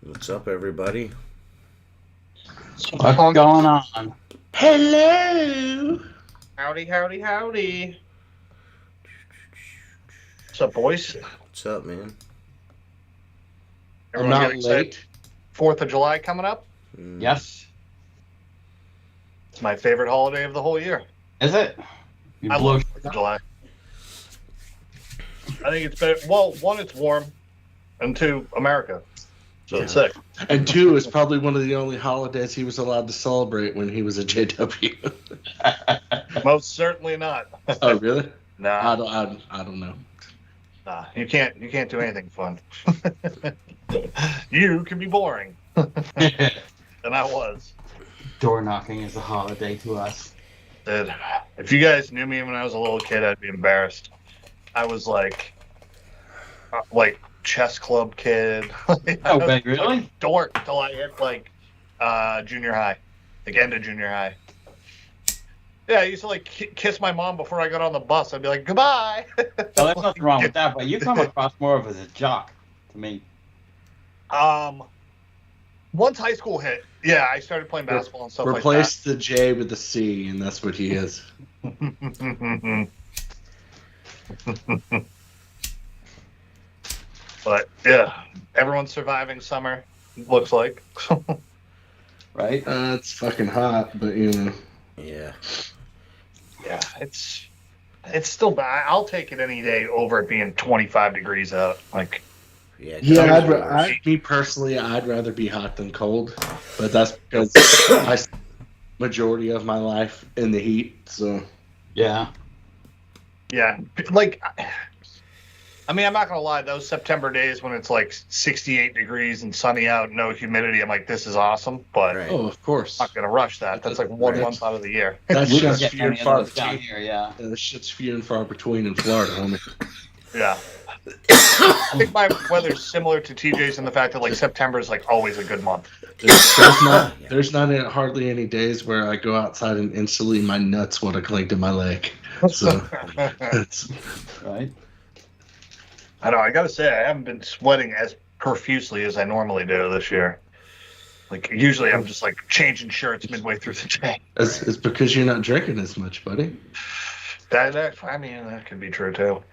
What's up, everybody? What's going on? Hello. Howdy, howdy, howdy. What's up, boys? What's up, man? I'm Everyone not getting excited? late. 4th of July coming up. Yes. It's my favorite holiday of the whole year. Is it? You I blow love 4th of July. I think it's better. Well, one, it's warm, and two, America. So it's sick. And 2 is probably one of the only holidays he was allowed to celebrate when he was a JW. Most certainly not. Oh, really? Nah, I don't know. nah. You can't do anything fun. You can be boring, and I was. Door knocking is a holiday to us. Dude, if you guys knew me when I was a little kid, I'd be embarrassed. I was like chess club kid. Oh, Ben, really? Dork till I hit junior high, end of junior high. Yeah, I used to kiss my mom before I got on the bus. I'd be like, goodbye. Well, there's nothing wrong with that, but you come across more of as a jock to me. Once high school hit, yeah, I started playing basketball and stuff Replace the J with the C, and that's what he is. But yeah, everyone's surviving summer. Looks like. Right? It's fucking hot, but you know. Yeah. Yeah, it's still bad. I'll take it any day over it being 25 degrees out. Yeah. Me personally, I'd rather be hot than cold, but that's because I spend the majority of my life in the heat. So Yeah. Yeah, I mean, I'm not gonna lie. Those September days when it's 68 degrees and sunny out, no humidity, I'm like, this is awesome. But Right. oh, of course, I'm not gonna rush that. That's like 1 month out of the year. That We don't shit's get few and any far of those down between. here, yeah. That shit's few and far between in Florida, homie. Yeah. I think my weather's similar to TJ's in the fact that September is always a good month. There's not hardly any days where I go outside and instantly my nuts want to cling to my leg. So it's Right? I know. I gotta say, I haven't been sweating as profusely as I normally do this year. Usually, I'm just changing shirts midway through the day. it's because you're not drinking as much, buddy. That could be true too.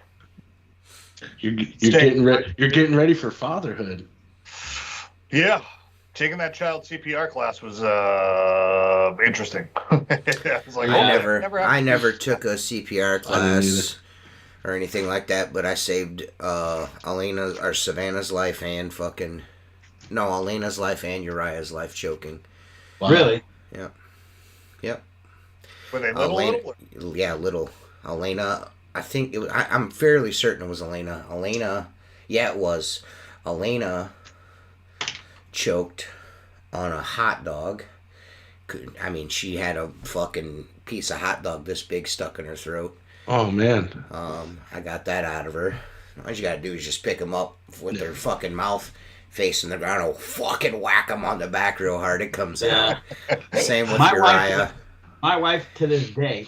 You're getting ready for fatherhood. Yeah, taking that child CPR class was interesting. I was like, I never took a CPR class or anything like that, but I saved Elena's or Savannah's life and Elena's life and Uriah's life choking. Wow. Really? Yep. Were they little? Yeah, little. Elena, I think it was, I'm fairly certain it was Elena. Yeah, it was. Elena choked on a hot dog. I mean, she had a fucking piece of hot dog this big stuck in her throat. Oh man. I got that out of her. All you gotta do is just pick them up with their fucking mouth facing the ground and fucking whack them on the back real hard. It comes out. Same with Uriah. My wife to this day,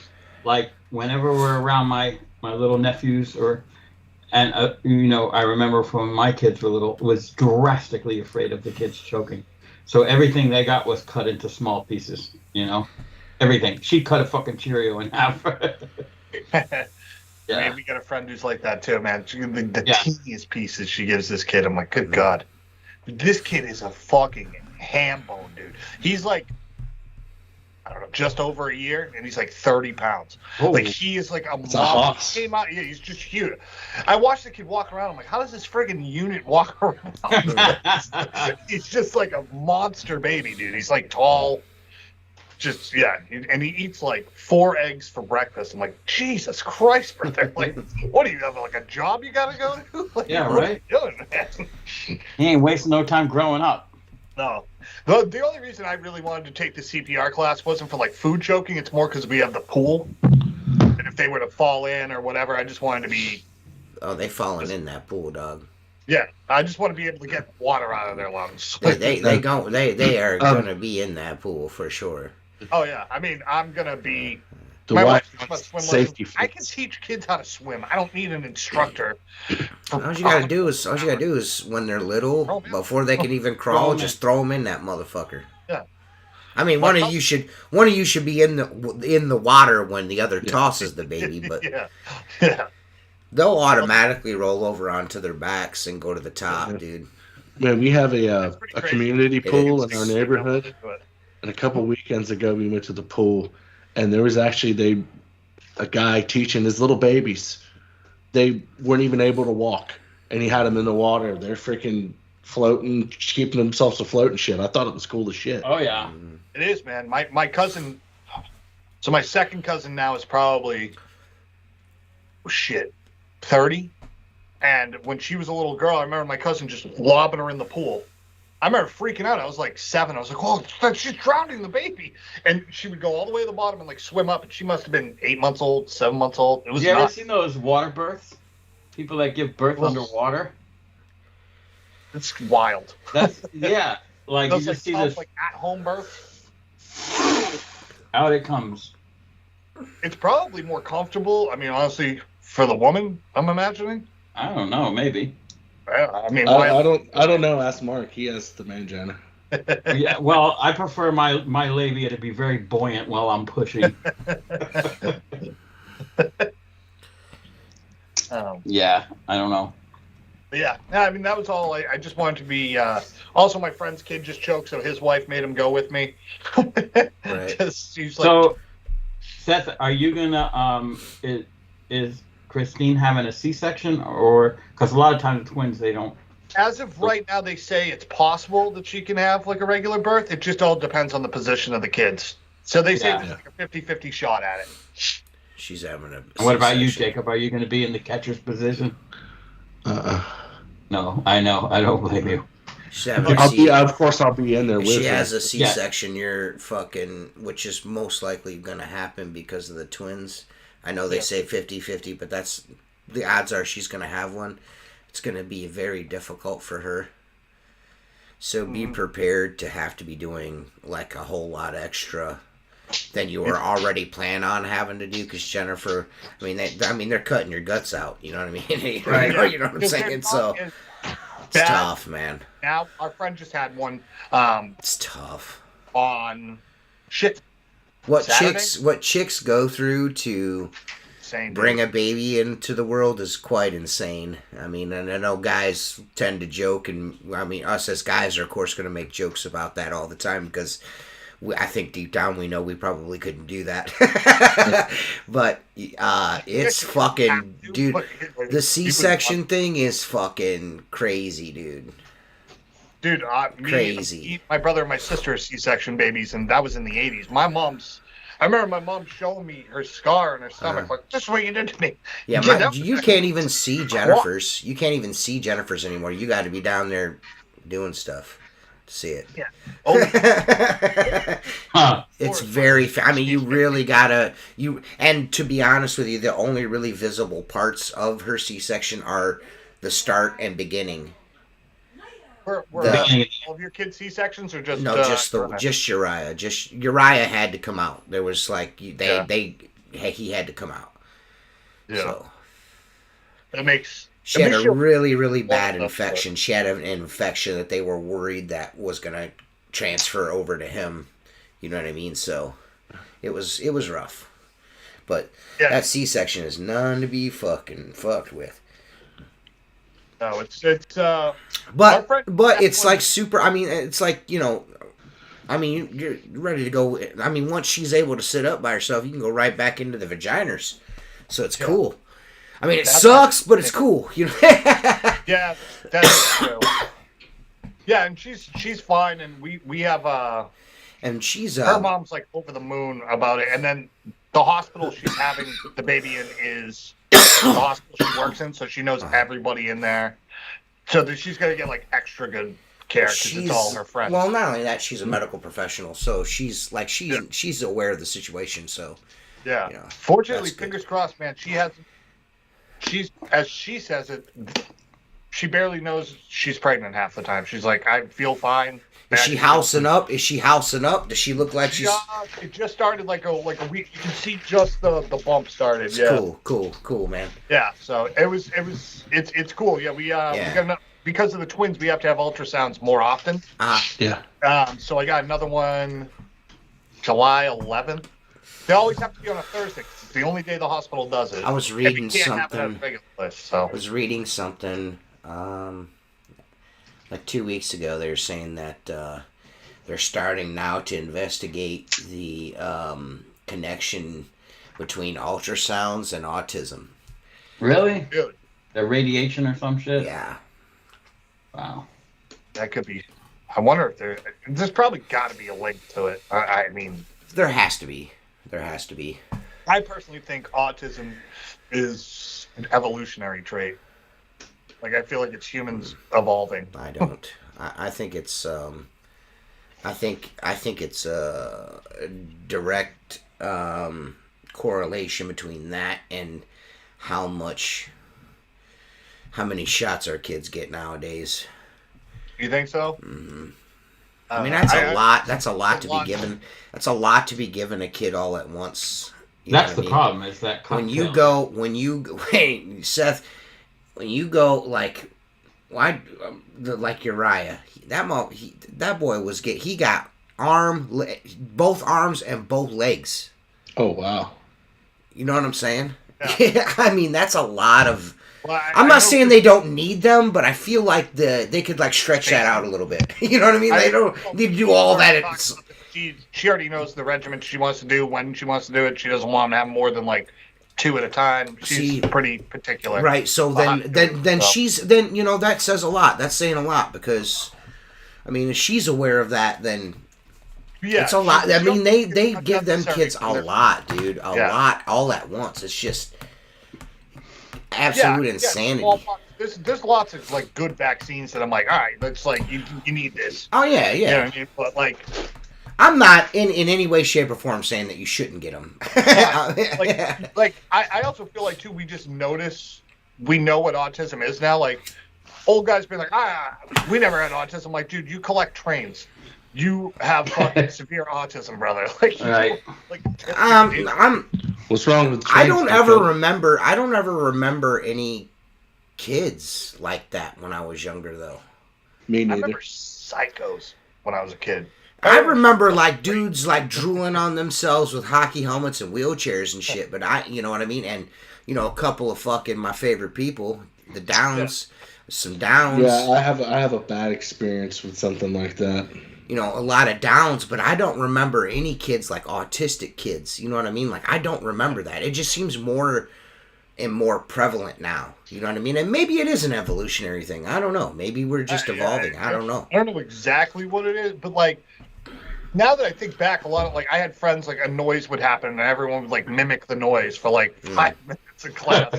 whenever we're around my little nephews I remember from when my kids were little, was drastically afraid of the kids choking. So everything they got was cut into small pieces, everything. She cut a fucking Cheerio in half. Yeah. Man, we got a friend who's like that too, man. The teeniest pieces she gives this kid, I'm like, good God. This kid is a fucking ham bone, dude. He's I don't know, just over a year, and he's 30 pounds. Oh. He is a monster. He came out, yeah, he's just huge. I watched the kid walk around. I'm like, how does this friggin' unit walk around? He's just a monster baby, dude. He's tall. Just, yeah. And he eats 4 eggs for breakfast. I'm like, Jesus Christ, brother. What do you have, a job you gotta go to? Yeah, right? What are you doing, man? He ain't wasting no time growing up. No. The only reason I really wanted to take the CPR class wasn't for food choking. It's more because we have the pool. And if they were to fall in or whatever, I just wanted to be. Oh, they falling in that pool, dog. Yeah, I just want to be able to get water out of their lungs. They are gonna be in that pool for sure. Oh yeah, I mean, I'm gonna be My wife wife wants swim safety lessons. I can first. teach kids how to swim. I don't need an instructor. All you gotta do is when they're little, before they can even crawl, just throw them in that motherfucker. Yeah. I mean, one of you should be in the water when the other tosses the baby, but yeah. they'll automatically roll over onto their backs and go to the top, dude. Man, we have a community pool in our is. neighborhood, and a couple weekends ago we went to the pool, and there was actually a guy teaching his little babies. They weren't even able to walk, and he had them in the water. They're freaking floating, keeping themselves afloat and shit. I thought it was cool as shit. Oh yeah, it is, man. My cousin. So my second cousin now is probably 30. And when she was a little girl, I remember my cousin just lobbing her in the pool. I remember freaking out. I was like 7. I was like, oh, she's drowning the baby. And she would go all the way to the bottom and like swim up. And she must have been 8 months old, 7 months old. It was you ever seen those water births? People that give birth underwater? It's wild. That's, yeah. Like those you just see tough, this. like at-home birth. Out it comes. It's probably more comfortable. I mean, honestly, for the woman, I'm imagining. I don't know. Maybe. I mean, I don't know. Ask Mark. He has the mangina. Yeah. Well, I prefer my labia to be very buoyant while I'm pushing. Yeah. I don't know. Yeah. I mean, that was all. I just wanted to be. Also, my friend's kid just choked, so his wife made him go with me. Right. So, Seth, are you gonna is Christine having a C-section, or because a lot of times twins they don't? As of right now, they say it's possible that she can have like a regular birth. It just all depends on the position of the kids. So they say there's like a 50-50 shot at it. She's having a. What about you, Jacob? Are you going to be in the catcher's position? No, I know. I don't blame you. Of course, I'll be in there with her. She has a C-section. You're fucking, which is most likely going to happen because of the twins. I know they say 50-50, but that's the odds are she's going to have one. It's going to be very difficult for her. So be prepared to have to be doing like a whole lot extra than you were already planning on having to do. Because Jennifer, I mean, they're cutting your guts out. You know what I mean? Right. You know what I'm saying? So it's tough, man. Now our friend just had one. It's tough. On shit. What chicks go through to bring a baby into the world is quite insane. I mean, and I know guys tend to joke, and I mean, us as guys are of course going to make jokes about that all the time because I think deep down we know we probably couldn't do that. But it's fucking, dude. The C-section thing is fucking crazy, dude. Dude, crazy. My brother and my sister are C-section babies, and that was in the 80s. I remember my mom showing me her scar in her stomach, like, this is what you did to me. Yeah, you can't even see Jennifer's. You can't even see Jennifer's anymore. You got to be down there doing stuff to see it. Yeah. It's very. I mean, you really gotta. And to be honest with you, the only really visible parts of her C-section are the start and beginning. Were all of your kids C-sections or just just Uriah. Just Uriah had to come out. There was like he had to come out. Yeah. So that makes. She had a really, really bad infection. She had an infection that they were worried that was gonna transfer over to him. You know what I mean? So it was rough. But that C-section is none to be fucking fucked with. No, it's but it's like super. I mean, it's like, you know, I mean, you're ready to go. I mean, once she's able to sit up by herself, you can go right back into the vaginers. So it's cool. I mean, it sucks, but it's cool. You know. Yeah, that's true. Yeah, and she's fine, and we have and she's her mom's like over the moon about it, and then the hospital she's having the baby in is the hospital she works in, so she knows everybody in there. So that she's gonna get like extra good care because it's all her friends. Well, not only that, she's a medical professional, so she's aware of the situation. So yeah, you know, fortunately, fingers crossed, man. She's as she says it. she barely knows she's pregnant half the time. She's like, I feel fine. Is she housing up? Is she housing up? Does she look like she's? It just started like a week. You can see just the bump started. It's yeah. Cool, man. Yeah. So it's cool. Yeah. We got enough, because of the twins. We have to have ultrasounds more often. Yeah. So I got another one, July 11th. They always have to be on a Thursday. 'Cause it's the only day the hospital does it. I was And reading we can't have it something. on a regular list, so. I was reading something. Like 2 weeks ago, they were saying that they're starting now to investigate the connection between ultrasounds and autism. Really? Good. The radiation or some shit? Yeah. Wow. That could be. I wonder if there's probably got to be a link to it. I mean, There has to be. I personally think autism is an evolutionary trait. Like, I feel like it's humans evolving. I don't. I think it's. I think it's a direct correlation between that and how many shots our kids get nowadays. You think so? Mm-hmm. I mean, that's a lot. That's a lot to be given. That's a lot to be given a kid all at once. That's the problem. Is that Hey, Seth, when you go like, like Uriah, that boy he got both arms and both legs. Oh wow. You know what I'm saying? Yeah. I mean, that's a lot of. Well, I'm not saying they don't need them, but I feel like they could like stretch that out a little bit. You know what I mean? They don't need to do all that. She already knows the regimen she wants to do, when she wants to do it. She doesn't want to have more than like 2 at a time. She's pretty particular. Right. So then she's that says a lot. That's saying a lot because, I mean, if she's aware of that, then it's a lot. I mean, they give them kids a lot, dude. A lot all at once. It's just absolute insanity. There's lots of like good vaccines that I'm like, all right, that's like you need this. Oh yeah. You know what I mean? But like, I'm not in any way, shape, or form saying that you shouldn't get them. I also feel like too, we just notice, we know what autism is now. Like, old guys be like, we never had autism. Like, dude, you collect trains. You have fucking severe autism, brother. Like, right. What's wrong with? I don't ever remember any kids like that when I was younger, though. Me neither. I remember psychos when I was a kid. I remember like dudes like drooling on themselves with hockey helmets and wheelchairs and shit. But you know what I mean? And a couple of fucking my favorite people, the Downs, some Downs. Yeah, I have a bad experience with something like that. A lot of Downs, but I don't remember any kids like autistic kids. You know what I mean? Like I don't remember that. It just seems more and more prevalent now. You know what I mean? And maybe it is an evolutionary thing. I don't know. Maybe we're just evolving. I don't know. I don't know exactly what it is, but like now that I think back, a lot of like I had friends like a noise would happen and everyone would like mimic the noise for like 5 minutes in class.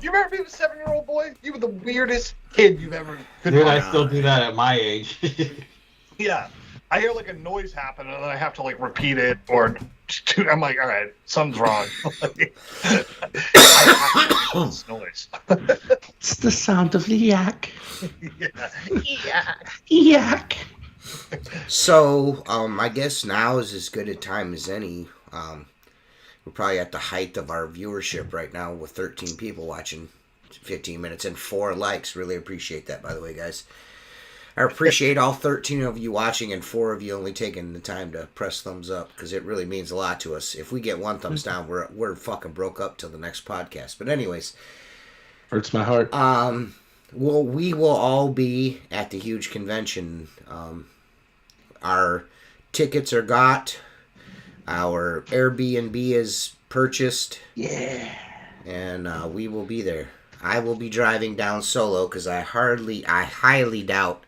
You remember being a 7-year-old boy? You were the weirdest kid you've ever been. Dude, I still do that at my age. Yeah. I hear like a noise happen and then I have to like repeat it or I'm like, all right, something's wrong. I have this noise. It's the sound of the yak. Yak. Yak. So, I guess now is as good a time as any. We're probably at the height of our viewership right now with 13 people watching 15 minutes and 4 likes. Really appreciate that, by the way, guys. I appreciate all 13 of you watching and 4 of you only taking the time to press thumbs up because it really means a lot to us. If we get 1 thumbs down, we're fucking broke up till the next podcast. But anyways. Hurts my heart. We will all be at the huge convention. Our tickets are got. Our Airbnb is purchased. Yeah. And we will be there. I will be driving down solo because I highly doubt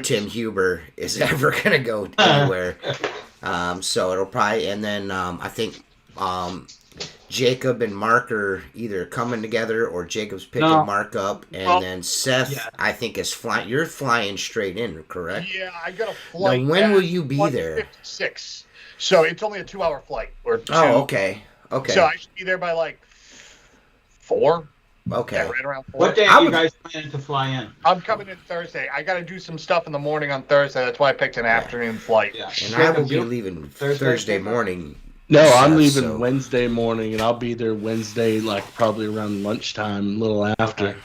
Tim Huber is ever going to go anywhere. So it'll probably, and then I think Jacob and Mark are either coming together or Jacob's picking Mark up, and then Seth, I think, is flying. You're flying straight in, correct? Yeah, I got a flight. Now, when will you be there? 1:56. So it's only a 2-hour flight. Or 2. Oh, okay. Okay. So I should be there by like 4. Okay. Yeah, right around 4. What day are you guys planning to fly in? I'm coming in Thursday. I got to do some stuff in the morning on Thursday. That's why I picked an afternoon flight. Yeah. And I will Jacob, be you? leaving Thursday? Thursday morning. No, I'm leaving So- Wednesday morning, and I'll be there Wednesday, like probably around lunchtime, a little after. Okay.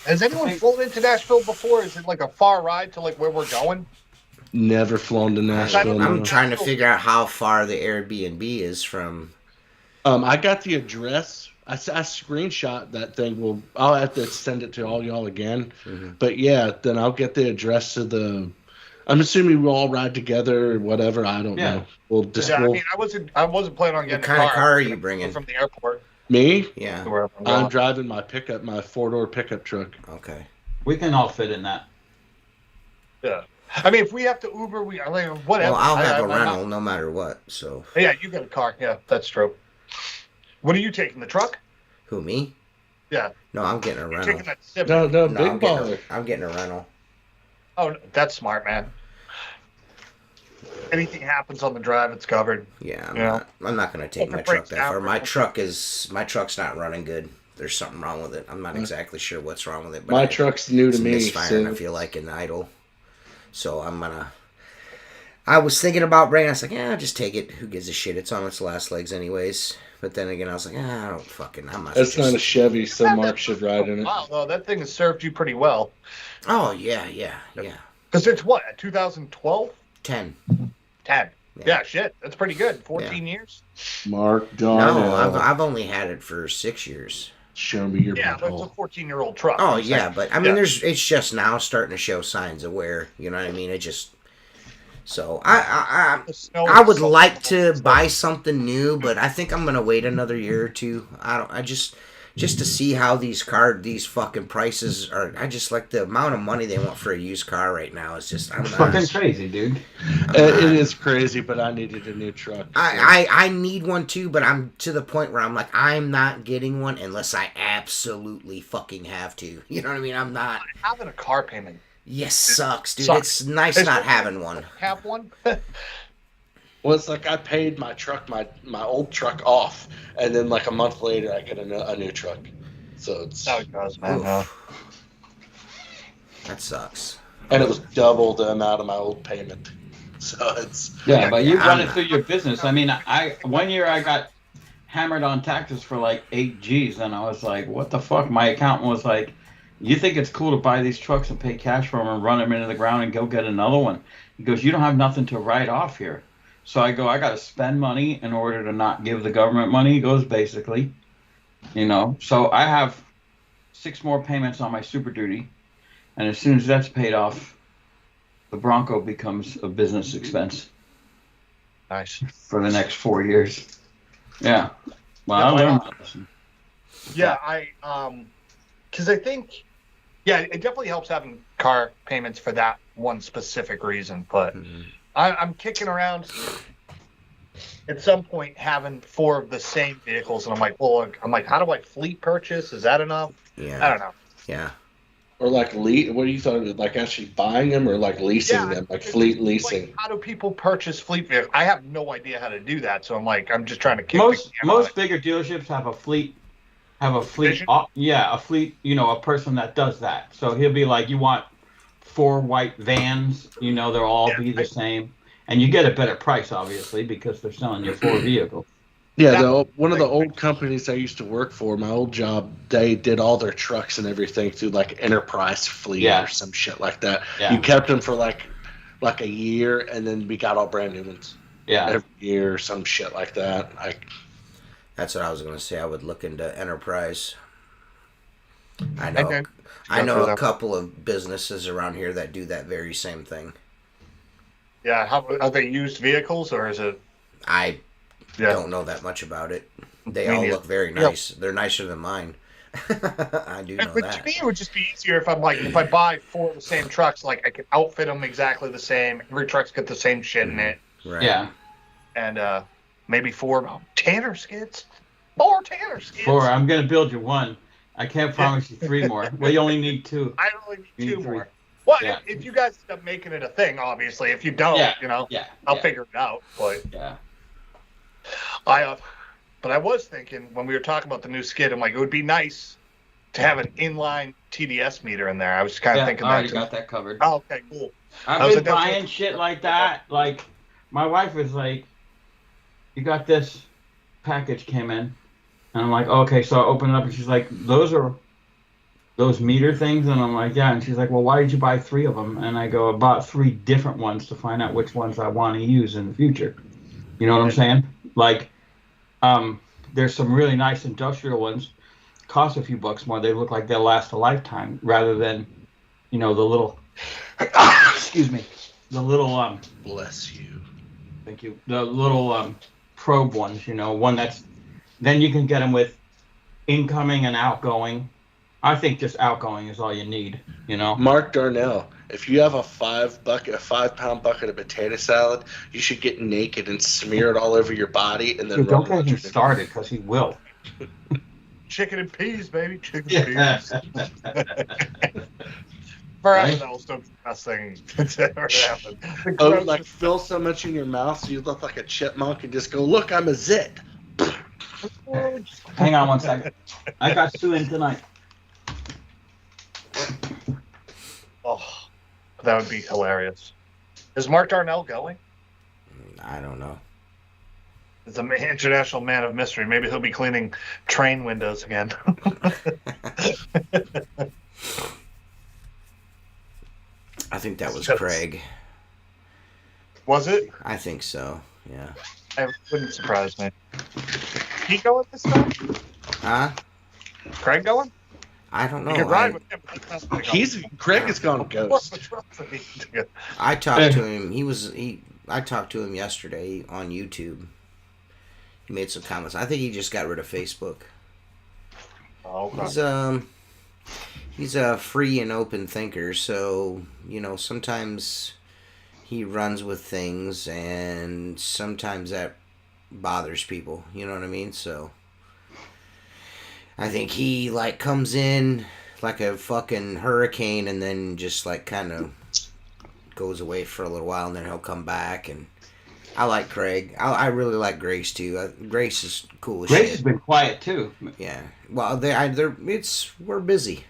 Has anyone flown into Nashville before? Is it like a far ride to like where we're going? Never flown to Nashville. I'm no. trying to figure out how far the Airbnb is from. I got the address. I screenshot that thing. Well, I'll have to send it to all y'all again. Mhm. But yeah, then I'll get the address to the. I'm assuming we'll all ride together or whatever. I don't know. We'll just. Yeah, I mean, I wasn't planning on getting What kind a of car are you bringing? from the airport Me? Yeah. to wherever I'm I'm going. driving my 4-door pickup truck. Okay. We can all fit in that. Yeah. I mean, if we have to Uber, whatever. Well, I'll have a I'm rental not- no matter what. So Yeah, you got a car. Yeah, that's true. What are you taking? The truck? who, me? Yeah. No, I'm getting a You're rental. taking that Civic. No, No, big baller. I'm getting a rental. Oh, that's smart, man. Anything happens on the drive, it's covered. Yeah, Yeah. I'm not gonna take If my it truck breaks that down far. or My truck's not running good. There's something wrong with it. I'm not exactly sure what's wrong with it. But My truck's new it's to me. misfiring, So I feel like, in idle. So I was thinking about bringing. I was like, yeah, just take it. Who gives a shit? It's on its last legs, anyways. But then again, I was like, I don't fucking. I'm not. that's not a Chevy, so Mark should ride in it. Wow, though, that thing has served you pretty well. Oh yeah. Because it's what, 2012? 10. 10. Yeah. Yeah, shit. That's pretty good. 14 years? Mark No, Darnell. I've only had it for 6 years. Show me your Yeah, but it's a butthole. 14-year-old truck. Oh I'm yeah, saying. but I mean, Yeah. it's just now starting to show signs of wear. You know what I mean? It just. So I The snow I is would so- like to buy something new, but I think I'm gonna wait another year or two. I just to see how these fucking prices are. I just like the amount of money they want for a used car right now. It's just I'm It's not. fucking crazy, dude. It is crazy, but I needed a new truck. I need one too, but I'm to the point where I'm like, I'm not getting one unless I absolutely fucking have to. You know what I mean? I'm not. Having a car payment. Yes, sucks, dude. Sucks. It's nice It's- not having one. Have one? Well, it's like I paid my truck, my old truck off, and then like a month later, I get a new truck. So it's That's how it goes, man. Oof. That sucks. and it was double the amount of my old payment. So it's Yeah, but you I'm run it not- through your business. I mean, I 1 year I got hammered on taxes for like 8 G's, and I was like, what the fuck? My accountant was like, you think it's cool to buy these trucks and pay cash for them and run them into the ground and go get another one? He goes, you don't have nothing to write off here. So I go, I got to spend money in order to not give the government money. He goes, basically, you know. So I have 6 more payments on my Super Duty, and as soon as that's paid off, the Bronco becomes a business expense Nice. for the next 4 years. Yeah. Well, Yeah, I why learned not? my lesson. Yeah, because I think, yeah, it definitely helps having car payments for that one specific reason. But Mhm. I'm kicking around at some point having 4 of the same vehicles, and I'm like, how do I fleet purchase? Is that enough? Yeah. I don't know. Yeah. or like what do you thought? Like actually buying them or like leasing Yeah, them, like it's fleet leasing. Like, how do people purchase fleet vehicles? I have no idea how to do that, so I'm just trying to kick Most the can on most it. bigger dealerships have a fleet. Division? Yeah, a fleet. You know, a person that does that. So he'll be like, you want 4 white vans. You know, they'll all Yeah, be the same, and you get a better price, obviously, because they're selling you 4 vehicles. Yeah, That- one of the old companies I used to work for, my old job, they did all their trucks and everything through like Enterprise Fleet Yeah. or some shit like that. Yeah. You kept them for like a year, and then we got all brand new ones Yeah. every year or some shit like that. That's what I was gonna say. I would look into Enterprise. I And know. then- I know for a them. couple of businesses around here that do that very same thing. Yeah, how are they used vehicles or is it? I Yeah. don't know that much about it. They Me all neither. look very Yeah. nice. They're nicer than mine. I do know But that. to me, it would just be easier if I buy 4 of the same trucks, like I could outfit them exactly the same. Every truck's got the same shit in it, Right. Yeah. and maybe 4 Tanner skids. 4 Tanner skids. 4. I'm gonna build you 1. I can't promise you 3 more. Well, you only need 2. I only need You 2 need 3. more. Well, Yeah. if you guys end up making it a thing, obviously. If you don't, Yeah. you know, Yeah. I'll yeah, figure it out. But Yeah. I But I was thinking when we were talking about the new skid, I'm like, it would be nice to have an inline TDS meter in there. I was kind of thinking I already that. got that covered. Oh, okay, cool. I've been buying shit like that. Like, my wife was like, you got this package came in. And I'm like, okay. So I open it up and she's like, those are those meter things? And I'm like, yeah. And she's like, well, why did you buy 3 of them? And I go, I bought 3 different ones to find out which ones I want to use in the future. You know what I'm saying? Like, there's some really nice industrial ones. Cost a few bucks more. They look like they'll last a lifetime rather than, the little, excuse me, the little, bless you. thank you. The little, probe ones, one that's, then you can get them with incoming and outgoing. I think just outgoing is all you need, Mark Darnell, if you have a 5-pound bucket of potato salad, you should get naked and smear it all over your body and then Dude, don't get him started because he will. Chicken and peas, baby. Chicken and peas. Forever, that was the best thing that's ever happened. Like fill so much in your mouth so you look like a chipmunk and just go, look, I'm a zit. Hang on 1 second. I got Sue in tonight. Oh, that would be hilarious. Is Mark Darnell going? I don't know. He's an international man of mystery. Maybe he'll be cleaning train windows again. I think that was Craig. Was it? I think so, yeah. It wouldn't surprise me. He going this time? Huh? Craig going? I don't know. You can ride with him. Craig is going ghost. I talked to him. I talked to him yesterday on YouTube. He made some comments. I think he just got rid of Facebook. Oh, okay. He's a free and open thinker, so sometimes he runs with things, and sometimes that bothers people. You know what I mean? So I think he comes in like a fucking hurricane, and then just kind of goes away for a little while, and then he'll come back. And I like Craig. I really like Grace too. Grace is cool as shit. Grace has been quiet too. Yeah. Well, we're busy.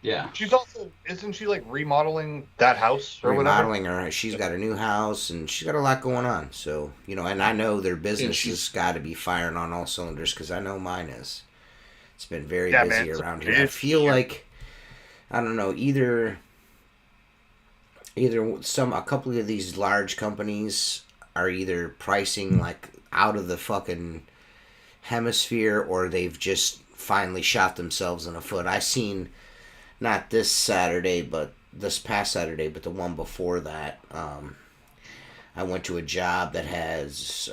Yeah. She's also, isn't she remodeling that house or remodeling her? She's got a new house and she's got a lot going on. So and I know their business has got to be firing on all cylinders because I know mine is. It's been very busy around here. I feel like, I don't know, either a couple of these large companies are either pricing out of the fucking hemisphere, or they've just finally shot themselves in the foot. I seen, not this Saturday, but this past Saturday, but the one before that, I went to a job that has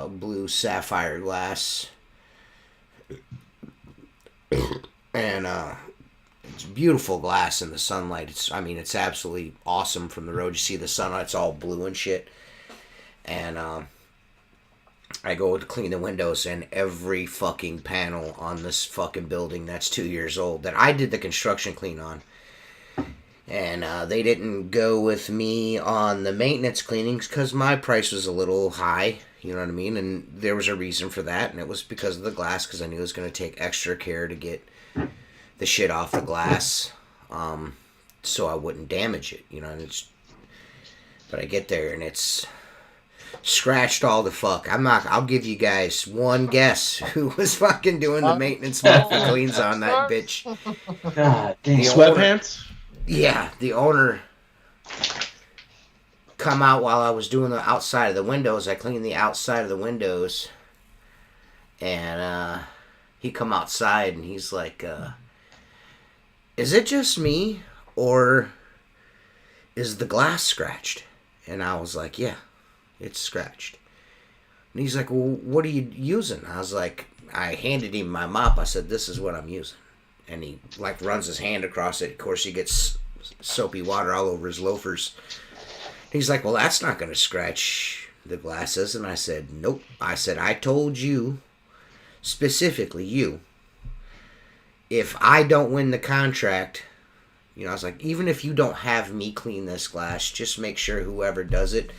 blue sapphire glass, and it's beautiful glass in the sunlight. It's absolutely awesome from the road. You see the sunlight, it's all blue and shit. And I go to clean the windows, and every fucking panel on this fucking building that's 2 years old that I did the construction clean on, and they didn't go with me on the maintenance cleanings because my price was a little high, you know what I mean? And there was a reason for that, and it was because of the glass, because I knew it was going to take extra care to get the shit off the glass, so I wouldn't damage it, but I get there and it's scratched all the fuck. I'll give you guys one guess who was fucking doing the maintenance monthly cleans on that bitch. God damn. Sweatpants? Yeah, the owner come out while I was doing the outside of the windows. I cleaned the outside of the windows, and he come outside and he's like, is it just me, or is the glass scratched? And I was like, yeah, it's scratched. And he's like, well, what are you using? I was like, I handed him my mop. I said, this is what I'm using. And he runs his hand across it. Of course, he gets soapy water all over his loafers. He's like, well, that's not going to scratch the glasses. And I said, nope. I said, I told you, specifically you, if I don't win the contract, I was like, even if you don't have me clean this glass, just make sure whoever does it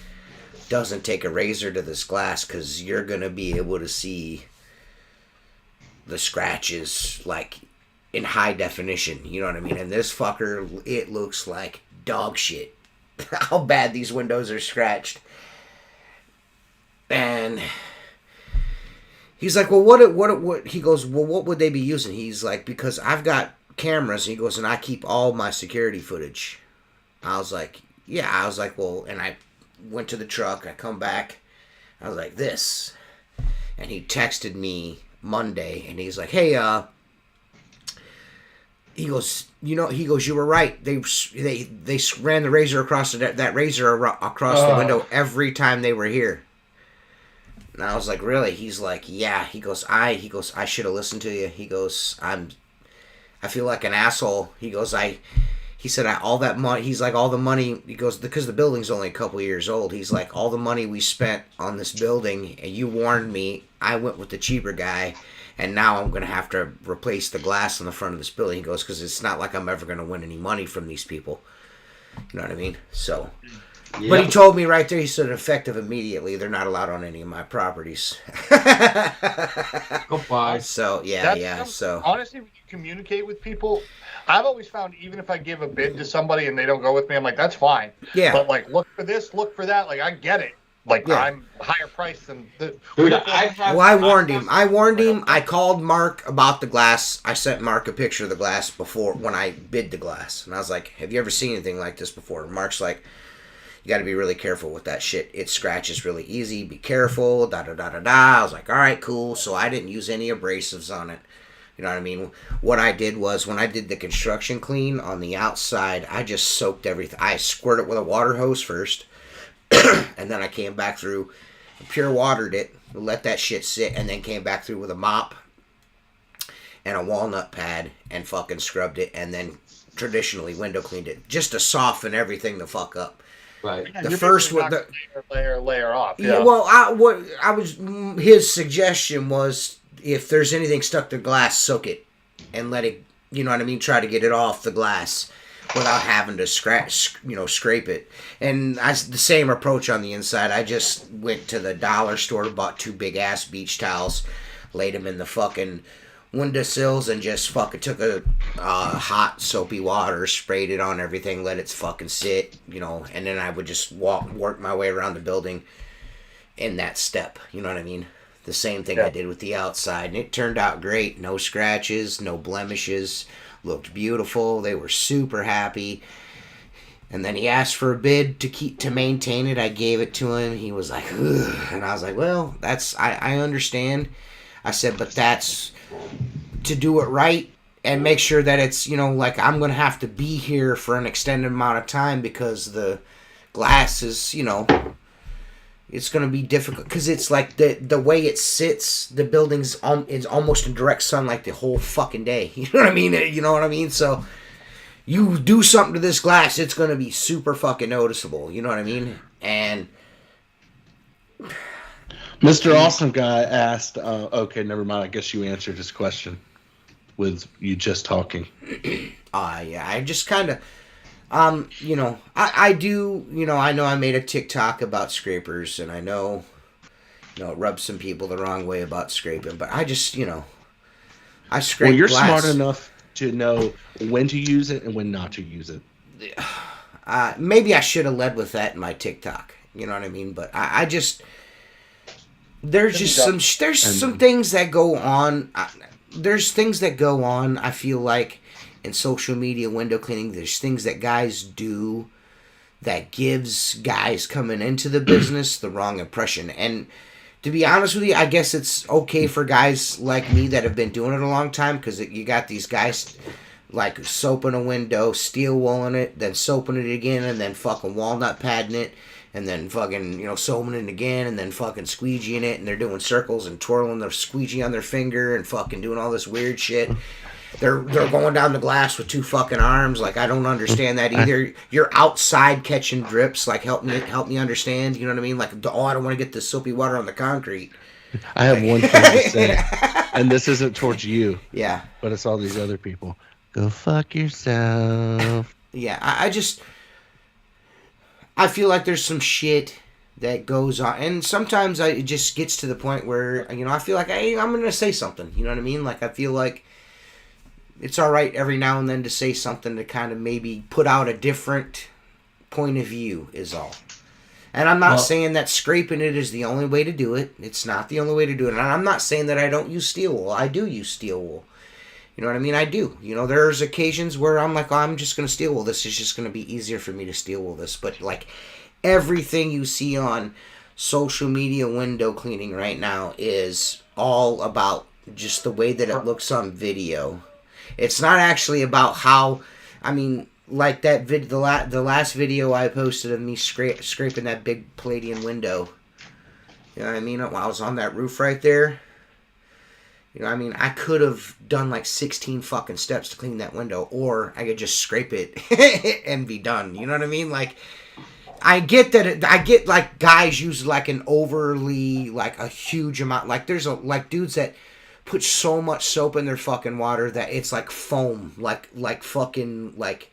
doesn't take a razor to this glass, because you're going to be able to see the scratches like in high definition. You know what I mean? And this fucker, it looks like dog shit. How bad these windows are scratched. And he's like, well, what? He goes, well, what would they be using? He's like, because I've got cameras. He goes, and I keep all my security footage. I was like, yeah. I was like, well, and I went to the truck. I come back. I was like, this. And he texted me Monday, and he's like, hey, he goes, you were right. They ran the razor across that razor across the window every time they were here. And I was like, really? He's like, yeah. He goes, I should have listened to you. He goes, I feel like an asshole. He goes, he said, all that money, he's like, all the money, he goes, because the building's only a couple years old, he's like, all the money we spent on this building, and you warned me, I went with the cheaper guy, and now I'm going to have to replace the glass on the front of this building. He goes, because it's not like I'm ever going to win any money from these people. You know what I mean? So, yep. But he told me right there, he said, effective immediately, they're not allowed on any of my properties. Goodbye. So, yeah. So honestly, when you communicate with people, I've always found, even if I give a bid to somebody and they don't go with me, I'm like, that's fine. Yeah. But like, look for this, look for that. Like, I get it. Like, yeah. I'm higher priced than the. Dude, I warned him. I called Mark about the glass. I sent Mark a picture of the glass before when I bid the glass, and I was like, "Have you ever seen anything like this before?" And Mark's like, "You got to be really careful with that shit. It scratches really easy. Be careful." Da da da da da. I was like, "All right, cool." So I didn't use any abrasives on it. You know what I mean? What I did was, when I did the construction clean on the outside, I just soaked everything. I squirted it with a water hose first, and then I came back through, pure watered it, let that shit sit, and then came back through with a mop and a walnut pad and fucking scrubbed it, and then traditionally window cleaned it, just to soften everything the fuck up. Right. Yeah, the first one, layer off. Yeah. Well, his suggestion was, if there's anything stuck to glass, soak it and let it, you know what I mean, try to get it off the glass without having to scrape it. And the same approach on the inside. I just went to the dollar store, bought 2 big ass beach towels, laid them in the fucking windowsills, and just fucking took a hot soapy water, sprayed it on everything, let it fucking sit, and then I would just work my way around the building in that step, you know what I mean? The same thing I did with the outside, and it turned out great. No scratches, no blemishes, looked beautiful. They were super happy. And then he asked for a bid to maintain it. I gave it to him. He was like, ugh. And I was like, well, I understand. I said, but that's to do it right and make sure that it's, like, I'm going to have to be here for an extended amount of time, because the glass is, it's going to be difficult, because it's like the way it sits, the building's is almost in direct sunlight the whole fucking day. You know what I mean? So you do something to this glass, it's going to be super fucking noticeable. You know what I mean? And Mr. Awesome Guy asked, okay, never mind. I guess you answered his question with you just talking. Yeah, I just kind of... I do, I know I made a TikTok about scrapers, and I know, it rubs some people the wrong way about scraping, but I just, I scrape glass. Well, you're smart enough to know when to use it and when not to use it. Maybe I should have led with that in my TikTok, you know what I mean? But I just, there's some things that go on, there's things that go on, I feel like, in social media window cleaning. There's things that guys do that gives guys coming into the business the wrong impression. And to be honest with you, I guess it's okay for guys like me that have been doing it a long time, because you got these guys like soaping a window, steel wooling it, then soaping it again, and then fucking walnut padding it, and then fucking, soaping it again, and then fucking squeegeeing it, and they're doing circles and twirling the squeegee on their finger and fucking doing all this weird shit. They're going down the glass with 2 fucking arms. Like, I don't understand that either. You're outside catching drips. Like, help me understand. You know what I mean? Like, I don't want to get the soapy water on the concrete. I have one thing to say, and this isn't towards you. Yeah. But it's all these other people. Go fuck yourself. Yeah, I feel like there's some shit that goes on, and sometimes it just gets to the point where I feel like I'm gonna say something. You know what I mean? Like I feel like it's all right every now and then to say something to kind of maybe put out a different point of view is all. And I'm not saying that scraping it is the only way to do it. It's not the only way to do it. And I'm not saying that I don't use steel wool. I do use steel wool. You know what I mean? I do. There's occasions where I'm like, I'm just going to steel wool this. It's just going to be easier for me to steel wool this. But, like, everything you see on social media window cleaning right now is all about just the way that it looks on video. It's not actually about how, like that the last video I posted of me scraping that big Palladian window. You know what I mean? While I was on that roof right there. I could have done like 16 fucking steps to clean that window, or I could just scrape it and be done. You know what I mean? Like, I get that. I get like guys use like an overly like a huge amount. Like there's like dudes that put so much soap in their fucking water that it's like foam, like fucking like.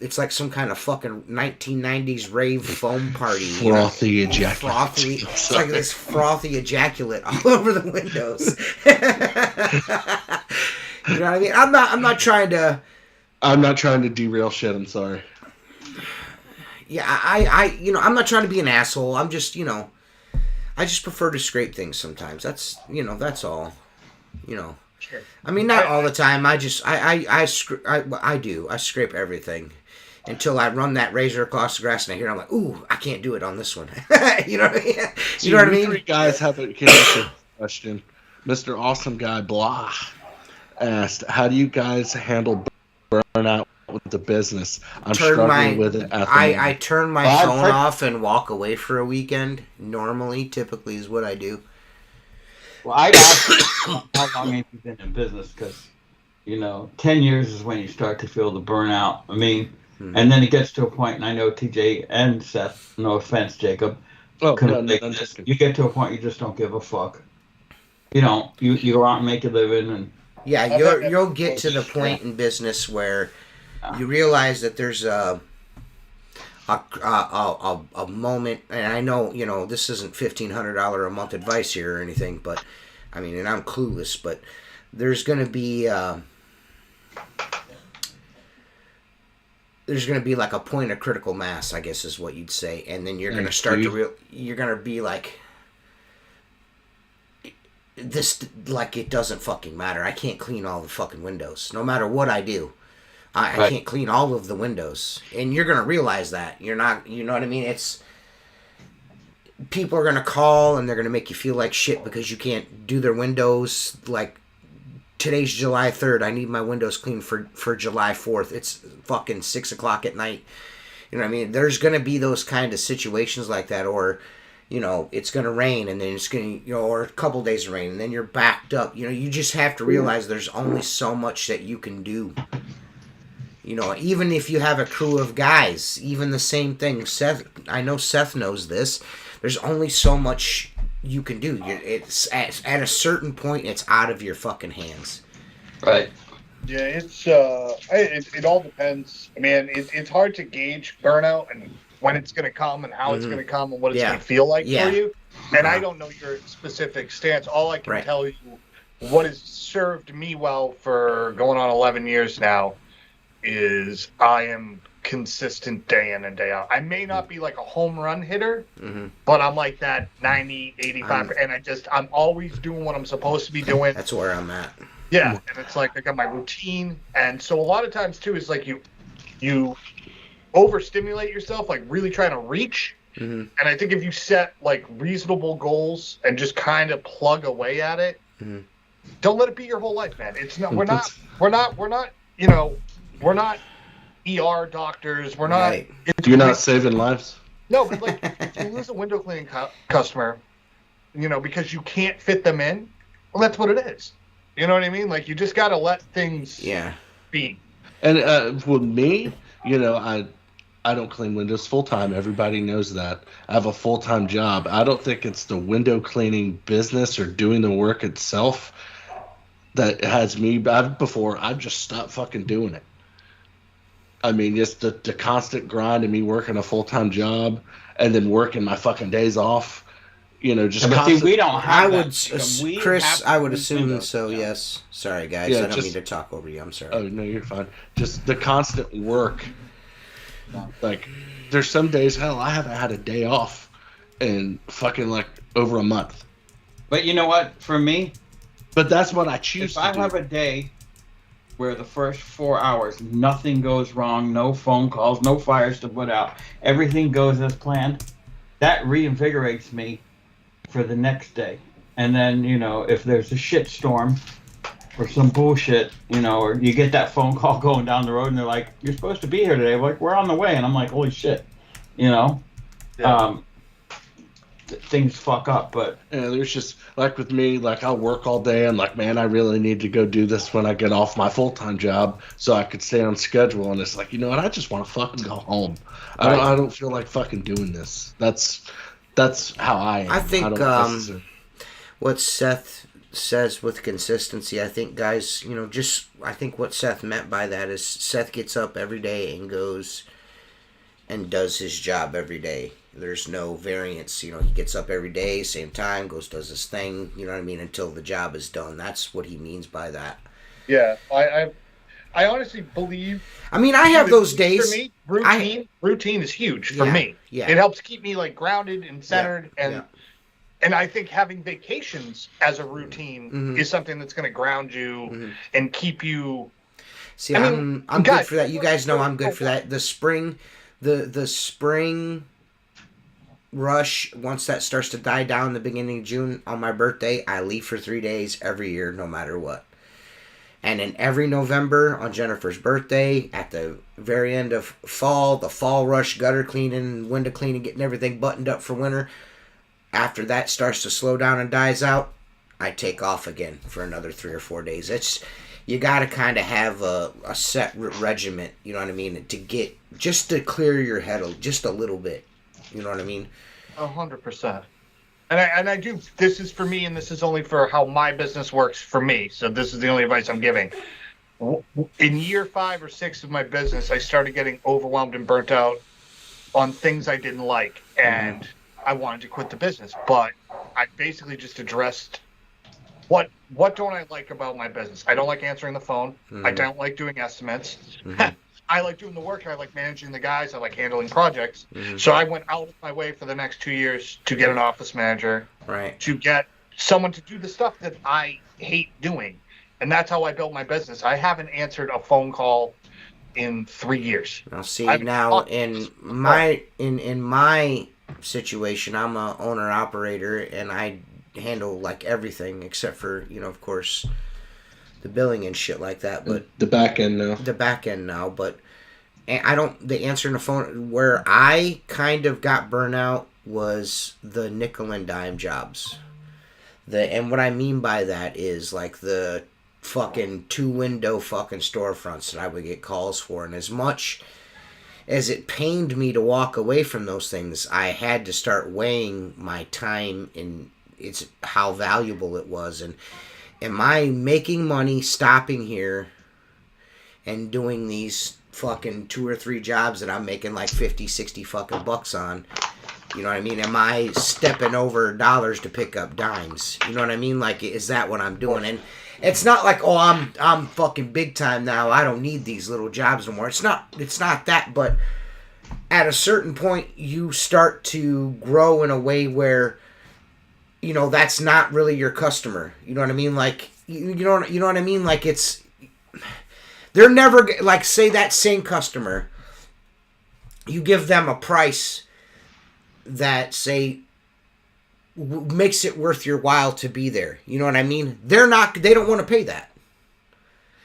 It's like some kind of fucking 1990s rave foam party. Frothy ejaculate. It's like this frothy ejaculate all over the windows. You know what I mean? I'm not trying to. I'm not trying to derail shit. I'm sorry. Yeah, I'm not trying to be an asshole. I'm just, I just prefer to scrape things sometimes. That's, that's all. Sure. Not all the time. I do. I scrape everything until I run that razor across the grass and I hear I'm like, ooh, I can't do it on this one. You know what I mean? You know what I mean? Three guys have a question. Mr. Awesome Guy Blah asked, how do you guys handle burnout with the business? I'm struggling with it at the moment. I turn my phone off and walk away for a weekend. Typically is what I do. Well, I'd ask how long have you been in business? Because, 10 years is when you start to feel the burnout. And then it gets to a point, and I know TJ and Seth, no offense, Jacob, you get to a point you just don't give a fuck. You go out and make a living. And yeah, you'll get to the point in business where you realize that there's a moment, and I know, this isn't $1,500 a month advice here or anything, but, and I'm clueless, but there's going to be like a point of critical mass, I guess is what you'd say, and then you're going to start you're going to be like, this, like, it doesn't fucking matter. I can't clean all the fucking windows, no matter what I do. I can't clean all of the windows. And you're going to realize that. You're not, you know what I mean? People are going to call and they're going to make you feel like shit because you can't do their windows. Like, today's July 3rd. I need my windows cleaned for July 4th. It's fucking 6 o'clock at night. You know what I mean? There's going to be those kind of situations like that. Or, it's going to rain and then it's going to, or a couple days of rain and then you're backed up. You just have to realize there's only so much that you can do. Even if you have a crew of guys, even the same thing. I know Seth knows this. There's only so much you can do. It's at a certain point, it's out of your fucking hands. Right. Yeah, it all depends. It's hard to gauge burnout and when it's going to come and how it's going to come and what it's going to feel like for you. And I don't know your specific stance. All I can tell you, what has served me well for going on 11 years now, is I am consistent day in and day out. I may not be like a home run hitter, but I'm like that 90, 85, and I'm always doing what I'm supposed to be doing. That's where I'm at. Yeah, and it's like I got my routine, and so a lot of times too is like you overstimulate yourself, like really trying to reach. And I think if you set like reasonable goals and just kind of plug away at it, don't let it be your whole life, man. It's not. We're not. We're not ER doctors. We're not. Right. You're not saving lives. No, but like if you lose a window cleaning customer, because you can't fit them in, well, that's what it is. You know what I mean? Like you just got to let things be. And with me, I don't clean windows full time. Everybody knows that. I have a full time job. I don't think it's the window cleaning business or doing the work itself that has me. I've just stopped fucking doing it. Just the constant grind of me working a full-time job and then working my fucking days off. You know, just but see, we don't have Chris, I would assume so, yes. Sorry, guys. Yeah, I don't mean to talk over you. I'm sorry. Oh, no, you're fine. Just the constant work. Like, there's some days, hell, I haven't had a day off in fucking, like, over a month. But you know what? For me... But that's what I choose to do. If I have a day where the first 4 hours, nothing goes wrong, no phone calls, no fires to put out, everything goes as planned, that reinvigorates me for the next day. And then, you know, if there's a shit storm or some bullshit, you know, or you get that phone call going down the road and they're like, you're supposed to be here today. We're like, we're on the way. And I'm like, holy shit, you know? Yeah. Things fuck up, but yeah, there's just like with me, like I'll work all day and like, man, I really need to go do this when I get off my full-time job so I could stay on schedule. And it's like, you know what, I just want to fucking go home. I don't feel like fucking doing this. That's how I am. I think what Seth says with consistency, I think guys, you know, just I think what Seth meant by that is Seth gets up every day and goes and does his job every day. There's no variance, you know, he gets up every day, same time, goes, does his thing, you know what I mean, until the job is done. That's what he means by that. Yeah, I honestly believe... I mean, I have those days... For me, routine is huge for me. Yeah. It helps keep me, like, grounded and centered, and I think having vacations as a routine is something that's going to ground you and keep you... See, I'm good for that. You guys know I'm good for that. The spring rush, once that starts to die down in the beginning of June on my birthday, I leave for 3 days every year, no matter what. And in every November on Jennifer's birthday, at the very end of fall, the fall rush, gutter cleaning, window cleaning, getting everything buttoned up for winter. After that starts to slow down and dies out, I take off again for another 3 or 4 days. You got to kind of have a set regiment, you know what I mean, just to clear your head just a little bit. You know what I mean? 100%. And I do. This is for me, and this is only for how my business works for me. So this is the only advice I'm giving. In year 5 or 6 of my business, I started getting overwhelmed and burnt out on things I didn't like, and I wanted to quit the business. But I basically just addressed what don't I like about my business. I don't like answering the phone. I don't like doing estimates. I like doing the work. I like managing the guys. I like handling projects. So I went out of my way for the next 2 years to get an office manager, to get someone to do the stuff that I hate doing. And that's how I built my business. I haven't answered a phone call in 3 years. Now, see, now in my situation, I'm a owner-operator, and I handle, like, everything except for, you know, of course, the billing and shit like that, but the back end now. But the answering the phone, where I kind of got burnout was the nickel and dime jobs. And what I mean by that is like the fucking 2-window fucking storefronts that I would get calls for, and as much as it pained me to walk away from those things, I had to start weighing my time and how valuable it was. And am I making money stopping here and doing these fucking 2 or 3 jobs that I'm making like 50, 60 fucking bucks on? You know what I mean? Am I stepping over dollars to pick up dimes? You know what I mean? Like, is that what I'm doing? And it's not like, oh, I'm fucking big time now. I don't need these little jobs anymore. It's not that, but at a certain point you start to grow in a way where, you know, that's not really your customer. You know what I mean? Like, you know what I mean? Like, they're never, like, say that same customer, you give them a price that, say, makes it worth your while to be there. You know what I mean? They don't want to pay that.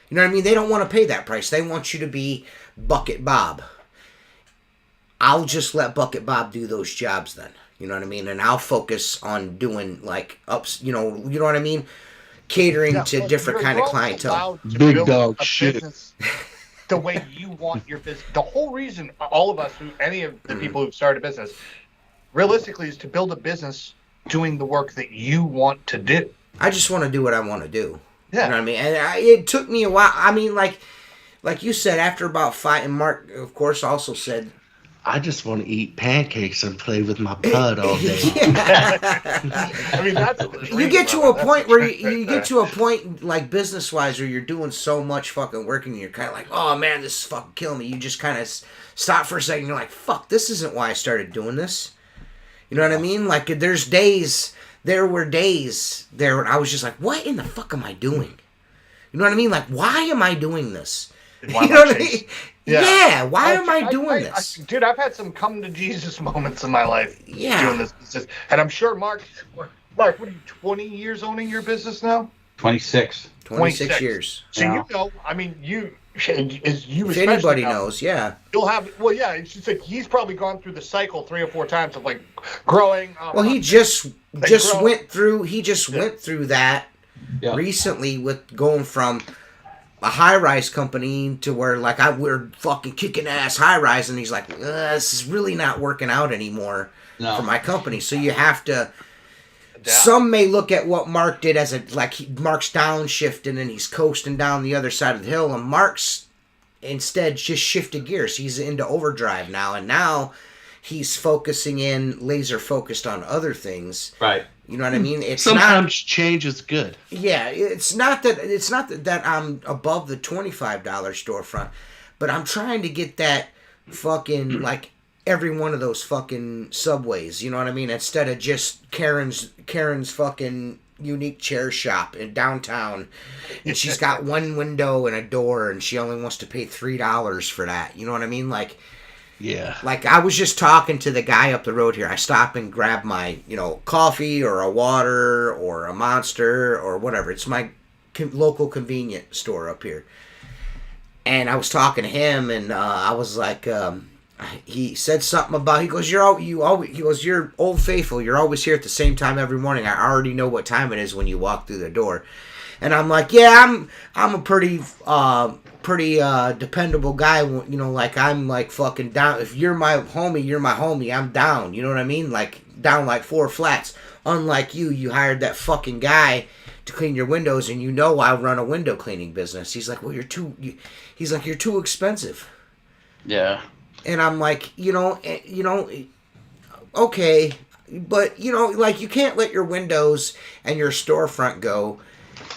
You know what I mean? They don't want to pay that price. They want you to be Bucket Bob. I'll just let Bucket Bob do those jobs then. You know what I mean? And I'll focus on doing, like, you know what I mean? Catering to different kind of clientele. Big dog shit. The way you want your business. The whole reason all of us, any of the people who've started a business, realistically is to build a business doing the work that you want to do. I just want to do what I want to do. Yeah. You know what I mean? And it took me a while. I mean, like you said, after about 5, and Mark, of course, also said, I just want to eat pancakes and play with my pud all day. I mean, that's you get to a point where you get to a point like business wise where you're doing so much fucking work and you're kind of like, oh man, this is fucking killing me. You just kind of stop for a second. You're like, fuck, this isn't why I started doing this. You know what I mean? Like there were days there when I was just like, what in the fuck am I doing? You know what I mean? Like, why am I doing this? You know what I mean? Yeah, why am I doing this? Dude, I've had some come to Jesus moments in my life doing this business. And I'm sure Mark, what are you, 20 years owning your business now? 26. 26 years. So you know, I mean, if anybody knows, yeah. You'll have, it's just like he's probably gone through the cycle 3 or 4 times of like growing. Well, he just went through that recently with going from a high-rise company to where like we're fucking kicking ass high-rise, and he's like, this is really not working out anymore for my company. So you have to. Some may look at what Mark did as Mark's downshifting and he's coasting down the other side of the hill, and Mark's instead just shifted gears. He's into overdrive now, and now he's laser focused on other things. Right. You know what I mean? It's sometimes change is good. Yeah, it's not that I'm above the $25 storefront, but I'm trying to get that fucking like every one of those fucking Subways. You know what I mean? Instead of just Karen's fucking unique chair shop in downtown, and she's got one window and a door, and she only wants to pay $3 for that. You know what I mean? Like. Yeah. Like, I was just talking to the guy up the road here. I stop and grab my, coffee or a water or a Monster or whatever. It's my local convenience store up here. And I was talking to him, and I was like, he said something about, he goes, you're Old Faithful. You're always here at the same time every morning. I already know what time it is when you walk through the door. And I'm like, yeah, I'm a pretty dependable guy. Like I'm like fucking down. If you're my homie, you're my homie. I'm down. You know what I mean? Like down like 4 flats. Unlike you hired that fucking guy to clean your windows, and I run a window cleaning business. He's like, well, you're too expensive. Yeah. And I'm like, okay, but like you can't let your windows and your storefront go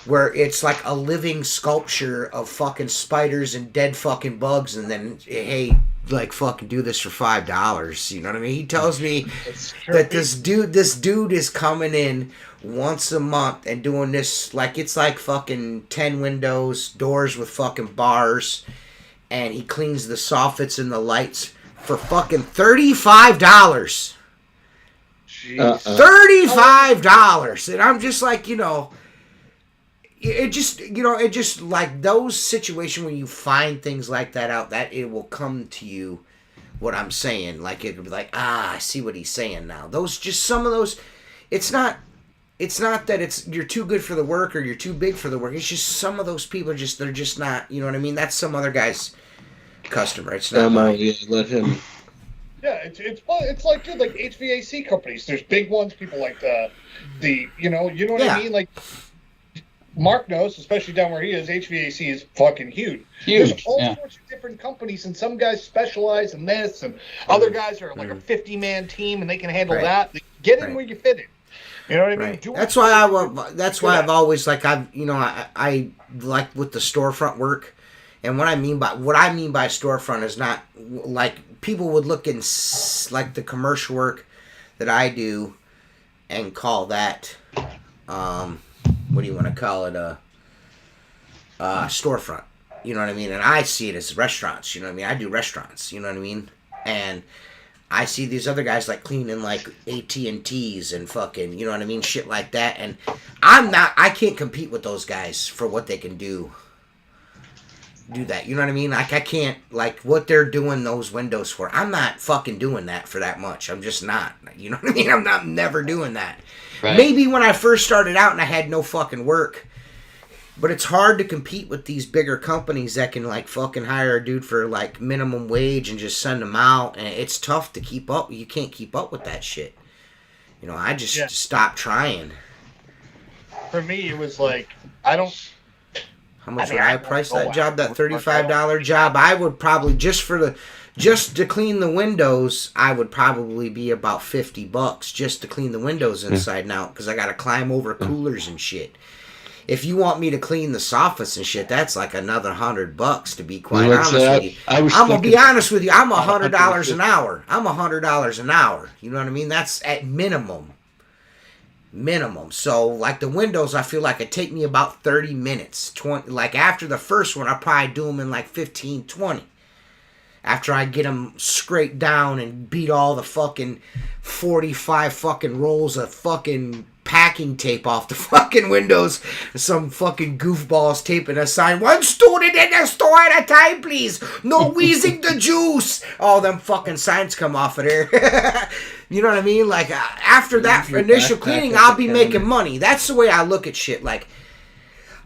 where it's like a living sculpture of fucking spiders and dead fucking bugs, and then, hey, like fucking do this for $5. You know what I mean? He tells me that this dude is coming in once a month and doing this, like it's like fucking 10 windows, doors with fucking bars, and he cleans the soffits and the lights for fucking $35. $35, and I'm just like, it just like those situations when you find things like that out, that it will come to you what I'm saying. Like it'll be like, I see what he's saying now. Those, just some of those, it's not that you're too good for the work or you're too big for the work. It's just some of those people they're just not, you know what I mean? That's some other guy's customer. It's not let him. Yeah, it's like, dude, like HVAC companies. There's big ones, people like the you know what I mean? Like Mark knows, especially down where he is, HVAC is fucking huge. There's all sorts of different companies, and some guys specialize in this, and other guys are like a 50-man team, and they can handle that. Get in where you fit in. You know what I mean? That's why I've always like I like with the storefront work, and what I mean by storefront is not like people would look in like the commercial work that I do and call that what do you want to call it, storefront, you know what I mean? And I see it as restaurants, you know what I mean? I do restaurants, you know what I mean? And I see these other guys like cleaning like AT&Ts and fucking, you know what I mean? Shit like that. And I can't compete with those guys for what they can do that, you know what I mean? Like I can't, like what they're doing those windows for, I'm not fucking doing that for that much. I'm just not, you know what I mean? I'm never doing that. Right. Maybe when I first started out and I had no fucking work, but it's hard to compete with these bigger companies that can like fucking hire a dude for like minimum wage and just send them out, and it's tough to keep up. You can't keep up with that shit. I just stopped trying. For me, it was like how much would I price that job? That $35 job, I would probably just for Just to clean the windows, I would probably be about $50 just to clean the windows inside and out because I got to climb over coolers and shit. If you want me to clean the soffits and shit, that's like another $100 to be quite honest with you. I'm gonna be honest with you. I'm $100 an hour. I'm $100 an hour. You know what I mean? That's at minimum. So like the windows, I feel like it take me about 30 minutes. 20. Like after the first one, I probably do them in like 15, 20. After I get them scraped down and beat all the fucking 45 fucking rolls of fucking packing tape off the fucking windows. Some fucking goofballs taping a sign, 1 student in the store at a time, please. No wheezing the juice. All them fucking signs come off of there. You know what I mean? Like, after that initial cleaning, I'll be making money. That's the way I look at shit. Like,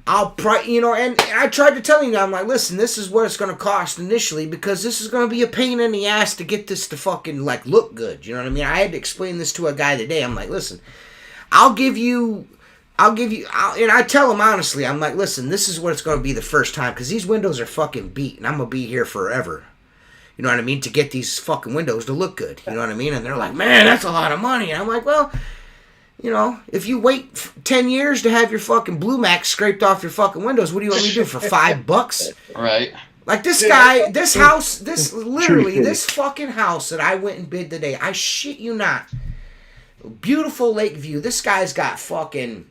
and I tried to tell you, I'm like, listen, this is what it's going to cost initially because this is going to be a pain in the ass to get this to fucking, like, look good. You know what I mean? I had to explain this to a guy today. I'm like, listen, and I tell him honestly, I'm like, listen, this is what it's going to be the first time because these windows are fucking beat and I'm going to be here forever. You know what I mean? To get these fucking windows to look good. You know what I mean? And they're like, man, that's a lot of money. And I'm like, well, you know, if you wait 10 years to have your fucking Blue Max scraped off your fucking windows, what do you want me to do for $5? Right. Like this guy, this house, this fucking house that I went and bid today, I shit you not. Beautiful lake view. This guy's got fucking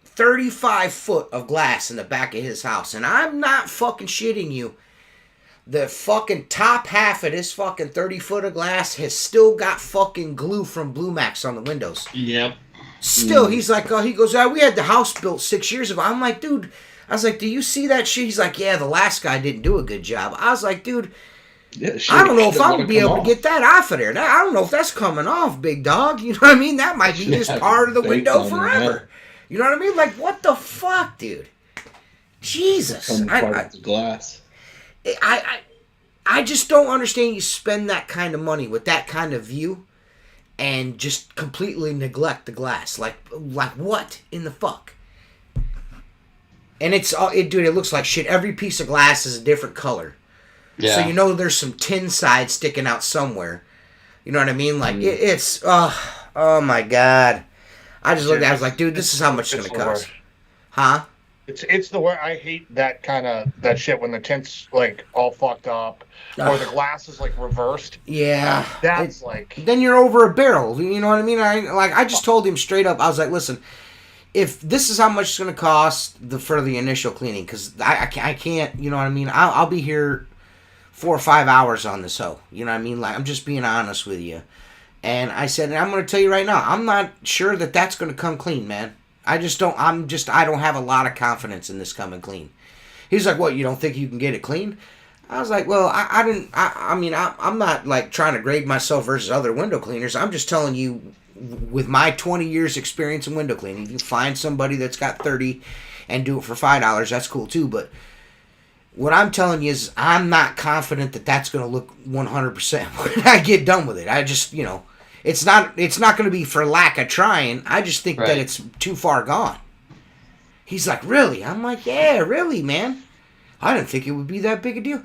35 foot of glass in the back of his house. And I'm not fucking shitting you. The fucking top half of this fucking 30 foot of glass has still got fucking glue from Blue Max on the windows. Yep. Still, he's like, he goes, we had the house built 6 years ago. I'm like, dude, I was like, do you see that shit? He's like, yeah, the last guy didn't do a good job. I was like, dude, I don't know if I'm going to be able to get that off of there. Now, I don't know if that's coming off, big dog. You know what I mean? That might be just part of the window forever. You know what I mean? Like, what the fuck, dude? Jesus. Part of the glass. I just don't understand you spend that kind of money with that kind of view and just completely neglect the glass. Like what in the fuck? And dude, it looks like shit. Every piece of glass is a different color. Yeah. So you know there's some tin side sticking out somewhere. You know what I mean? Like it's oh my god. I just looked at it, I was like, dude, this is how much it's going to cost. Huh? It's the way I hate that shit when the tint's like all fucked up or the glass is like reversed. Yeah. That's then you're over a barrel. You know what I mean? I just told him straight up. I was like, listen, if this is how much it's going to cost for the initial cleaning, because I can't, you know what I mean? I'll be here 4 or 5 hours on this hoe. You know what I mean? Like, I'm just being honest with you. And I said, and I'm going to tell you right now, I'm not sure that that's going to come clean, man. I don't have a lot of confidence in this coming clean. He's like, what, you don't think you can get it clean? I was like, well, I'm not like trying to grade myself versus other window cleaners. I'm just telling you, with my 20 years experience in window cleaning, if you find somebody that's got 30 and do it for $5, that's cool too. But what I'm telling you is I'm not confident that that's going to look 100% when I get done with it. I just, you know, it's not going to be for lack of trying. I just think that it's too far gone. He's like, really? I'm like, yeah, really, man. I didn't think it would be that big a deal.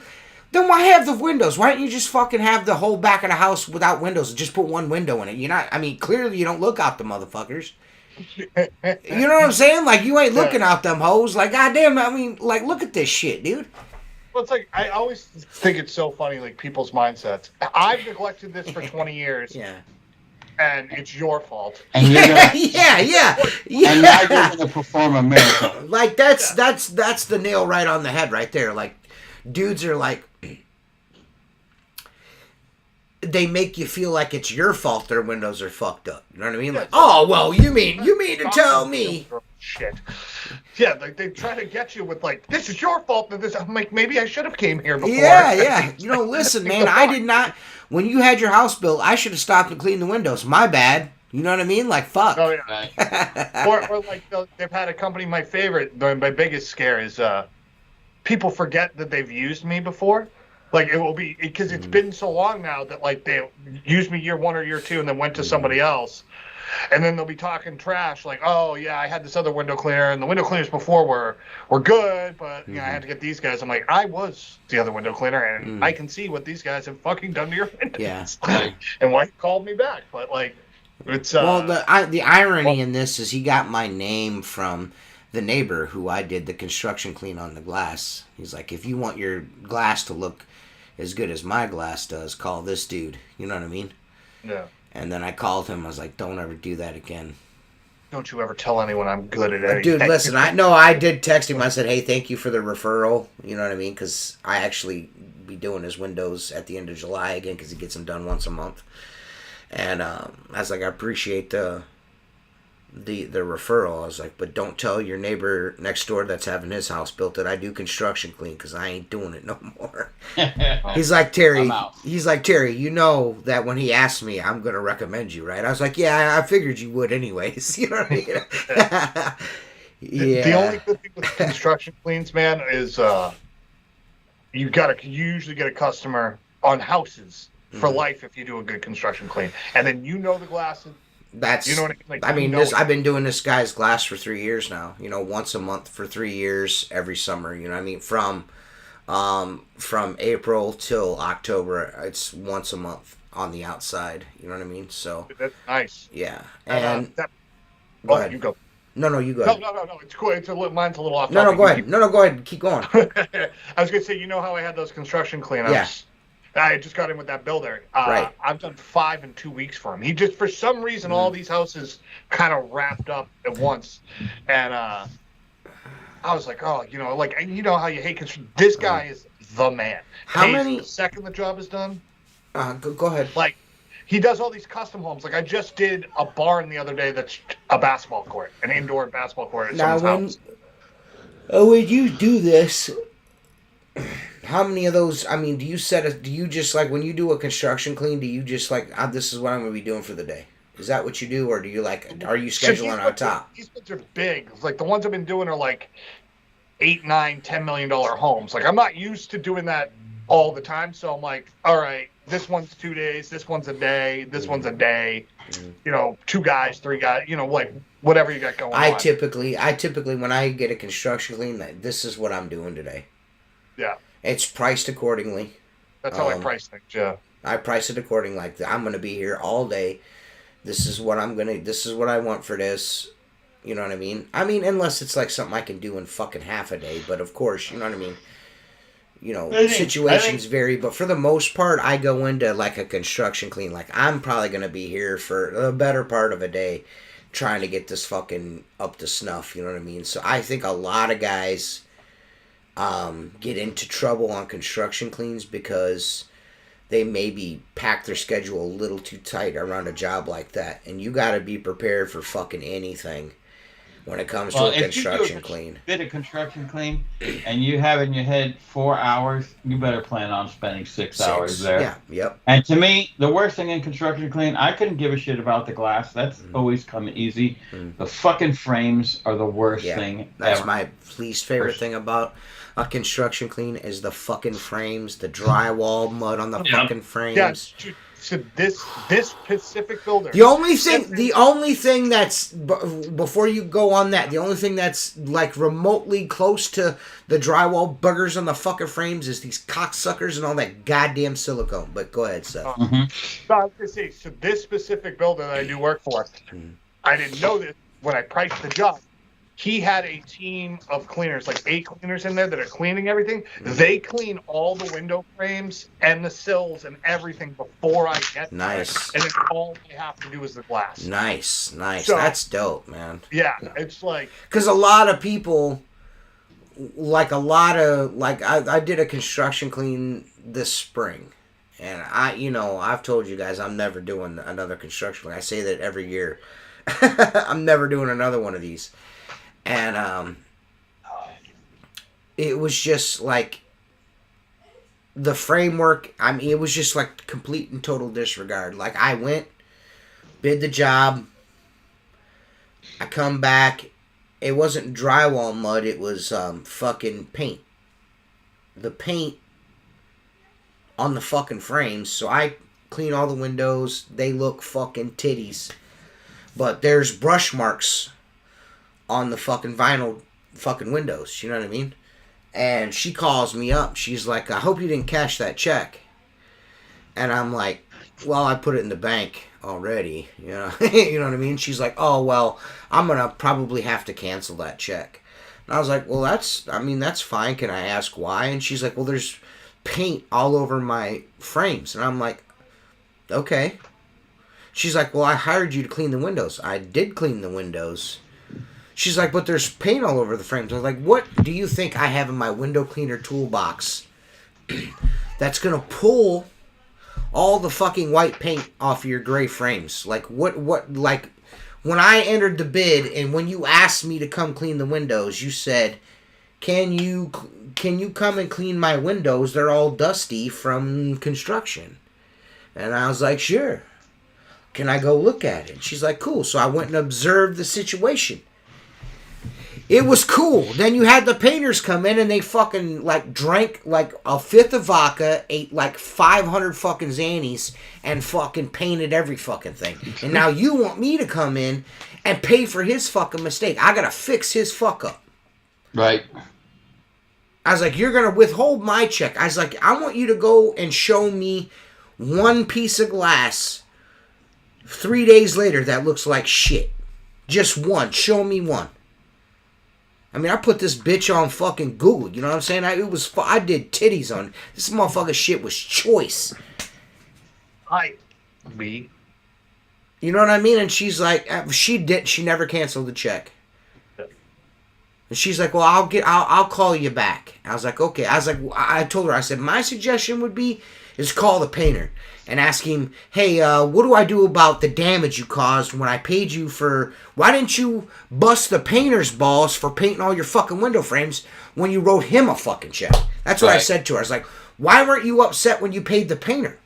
Then why have the windows? Why don't you just fucking have the whole back of the house without windows and just put one window in it? Clearly you don't look out the motherfuckers. You know what I'm saying? Like, you ain't looking out them hoes. Like, goddamn, look at this shit, dude. Well, it's like, I always think it's so funny, like, people's mindsets. I've neglected this for 20 years. Yeah. And it's your fault. And you're gonna, yeah. And now you're going to perform a miracle. Like, that's the nail right on the head right there. Like, dudes are like, they make you feel like it's your fault their windows are fucked up. You know what I mean? Like, oh, well, you mean to tell me? Shit. Yeah, like they try to get you with like, this is your fault that this. I'm like, maybe I should have came here before. Yeah. You know, listen, man, I did not. When you had your house built, I should have stopped and cleaned the windows. My bad. You know what I mean? Like, fuck. Oh yeah. or like they've had a company. My biggest scare is people forget that they've used me before. Like, it will be because it's been so long now that like they used me year 1 or year 2 and then went to somebody else. And then they'll be talking trash like, oh yeah, I had this other window cleaner, and the window cleaners before were good, but you know, I had to get these guys. I'm like, I was the other window cleaner, and I can see what these guys have fucking done to your windows. Yeah. And why he called me back. But like, it's well, the irony in this is he got my name from the neighbor who I did the construction clean on the glass. He's like, if you want your glass to look as good as my glass does, call this dude. You know what I mean? Yeah. And then I called him. I was like, don't ever do that again. Don't you ever tell anyone I'm good at anything. Dude, listen, I did text him. I said, hey, thank you for the referral. You know what I mean? Because I actually be doing his windows at the end of July again because he gets them done once a month. And I was like, I appreciate the referral. I was like, but don't tell your neighbor next door that's having his house built that I do construction clean because I ain't doing it no more. He's like, Terry. He's like, Terry, you know that when he asked me, I'm gonna recommend you, right? I was like, yeah, I figured you would anyways. You know what I mean? The only good thing with construction cleans, man, is you usually get a customer on houses for life if you do a good construction clean, and then you know the glasses. That's, you know what I mean? I've been doing this guy's glass for 3 years now. You know, once a month for 3 years, every summer. You know what I mean? From April till October, it's once a month on the outside. You know what I mean? So that's nice. Yeah, and you go. No, you go ahead. No. It's cool. Mine's a little off. No, go ahead. No, go ahead. Keep going. I was gonna say, you know how I had those construction cleanups? Yeah. I just got in with that builder. Right. I've done 5 in 2 weeks for him. He just, for some reason, all these houses kind of wrapped up at once. And I was like, oh, you know, like, and you know how you hate construction. This guy is the man. How many? The second the job is done. Go ahead. Like, he does all these custom homes. Like, I just did a barn the other day that's a basketball court, an indoor basketball court at someone's house. When you do this, how many of those, I mean, do you just, like, when you do a construction clean, do you just, like, this is what I'm going to be doing for the day? Is that what you do, or do you, like, are you scheduling on top? These ones are big. Like, the ones I've been doing are, like, $8, $9, $10 million homes. Like, I'm not used to doing that all the time, so I'm like, all right, this one's 2 days, this one's a day, this one's a day, you know, 2 guys, 3 guys, you know, like, whatever you got going on. I typically, when I get a construction clean, this is what I'm doing today. Yeah. It's priced accordingly. That's how I price things, yeah. I price it accordingly. Like, I'm going to be here all day. This is what I want for this. You know what I mean? I mean, unless it's like something I can do in fucking half a day. But of course, you know what I mean? You know, situations vary. But for the most part, I go into like a construction clean. Like, I'm probably going to be here for the better part of a day trying to get this fucking up to snuff. You know what I mean? So I think a lot of guys get into trouble on construction cleans because they maybe pack their schedule a little too tight around a job like that. And you got to be prepared for fucking anything when it comes to a construction clean. Bit of construction clean, and you have in your head 4 hours, you better plan on spending 6 hours there. Yeah, yep. And to me, the worst thing in construction clean, I couldn't give a shit about the glass. That's always come easy. The fucking frames are the worst thing That's ever. my least favorite thing about a construction clean is the fucking frames, the drywall mud on the fucking frames. Yeah, so this specific builder. The only thing that's before you go on that, the only thing that's like remotely close to the drywall buggers on the fucking frames is these cocksuckers and all that goddamn silicone. But go ahead, Seth. So I was gonna say, so this specific builder that I do work for, I didn't know this when I priced the job. He had a team of cleaners, like 8 cleaners in there that are cleaning everything. They clean all the window frames and the sills and everything before I get there. Nice. And then all they have to do is the glass. Nice. So, that's dope, man. Yeah, it's like... Because a lot of people, I did a construction clean this spring. And I've told you guys I'm never doing another construction clean. I say that every year. I'm never doing another one of these. And it was just like the framework. I mean, it was just like complete and total disregard. Like, I went, bid the job, I come back, it wasn't drywall mud, it was fucking paint. The paint on the fucking frames. So I clean all the windows, they look fucking titties. but there's brush marks on the fucking vinyl fucking windows. You know what I mean? And she calls me up. She's like, I hope you didn't cash that check. And I'm like, well, I put it in the bank already. You know, you know what I mean? She's like, oh, well, I'm going to probably have to cancel that check. And I was like, well, that's fine. Can I ask why? And she's like, well, there's paint all over my frames. And I'm like, okay. She's like, well, I hired you to clean the windows. I did clean the windows. She's like, but there's paint all over the frames. I was like, what do you think I have in my window cleaner toolbox that's going to pull all the fucking white paint off your gray frames? Like, what, like, when I entered the bid and when you asked me to come clean the windows, you said, can you come and clean my windows? They're all dusty from construction. And I was like, sure. Can I go look at it? She's like, cool. So I went and observed the situation. It was cool. Then you had the painters come in and they fucking like drank like a fifth of vodka, ate like 500 fucking Xannies, and fucking painted every fucking thing. And now you want me to come in and pay for his fucking mistake. I gotta fix his fuck up. Right. I was like, you're gonna withhold my check. I was like, I want you to go and show me one piece of glass 3 days later that looks like shit. Just one. Show me one. I mean, I put this bitch on fucking Google. You know what I'm saying? I did titties on this motherfucker. Shit was choice. Me. You know what I mean? And she's like, she never canceled the check. And she's like, well, I'll call you back. I was like, okay. I was like, I told her, I said, my suggestion would be is call the painter and ask him, hey, what do I do about the damage you caused when I paid you for, why didn't you bust the painter's balls for painting all your fucking window frames when you wrote him a fucking check? That's what I said to her. I was like, why weren't you upset when you paid the painter?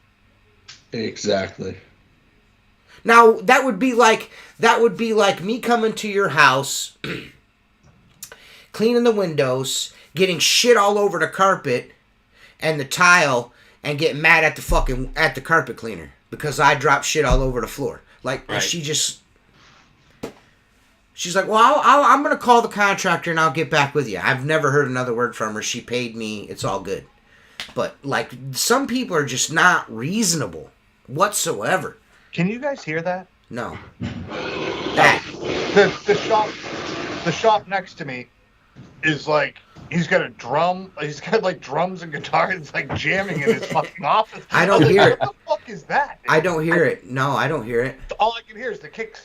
Exactly. Now, that would be like me coming to your house, cleaning the windows, getting shit all over the carpet and the tile, and getting mad at the carpet cleaner because I dropped shit all over the floor. Like, right. She's like, well, I'm going to call the contractor and I'll get back with you. I've never heard another word from her. She paid me. It's all good. But, like, some people are just not reasonable whatsoever. Can you guys hear that? No. The shop next to me is like, he's got a drum. He's got like drums and guitars. It's like jamming in his fucking office. I don't hear it. What the fuck is that? I don't hear it. No, I don't hear it. All I can hear is the kick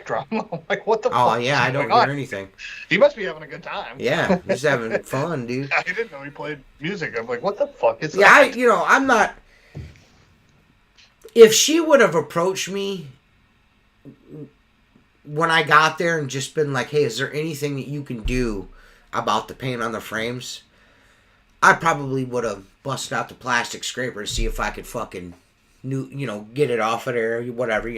drum. I'm like, what the fuck? Oh yeah, I don't hear anything. He must be having a good time. Yeah, he's having fun, dude. I didn't know he played music. I'm like, what the fuck is that? Yeah, I'm not. If she would have approached me when I got there and just been like, hey, is there anything that you can do about the paint on the frames, I probably would have busted out the plastic scraper to see if I could fucking, get it off of there, whatever,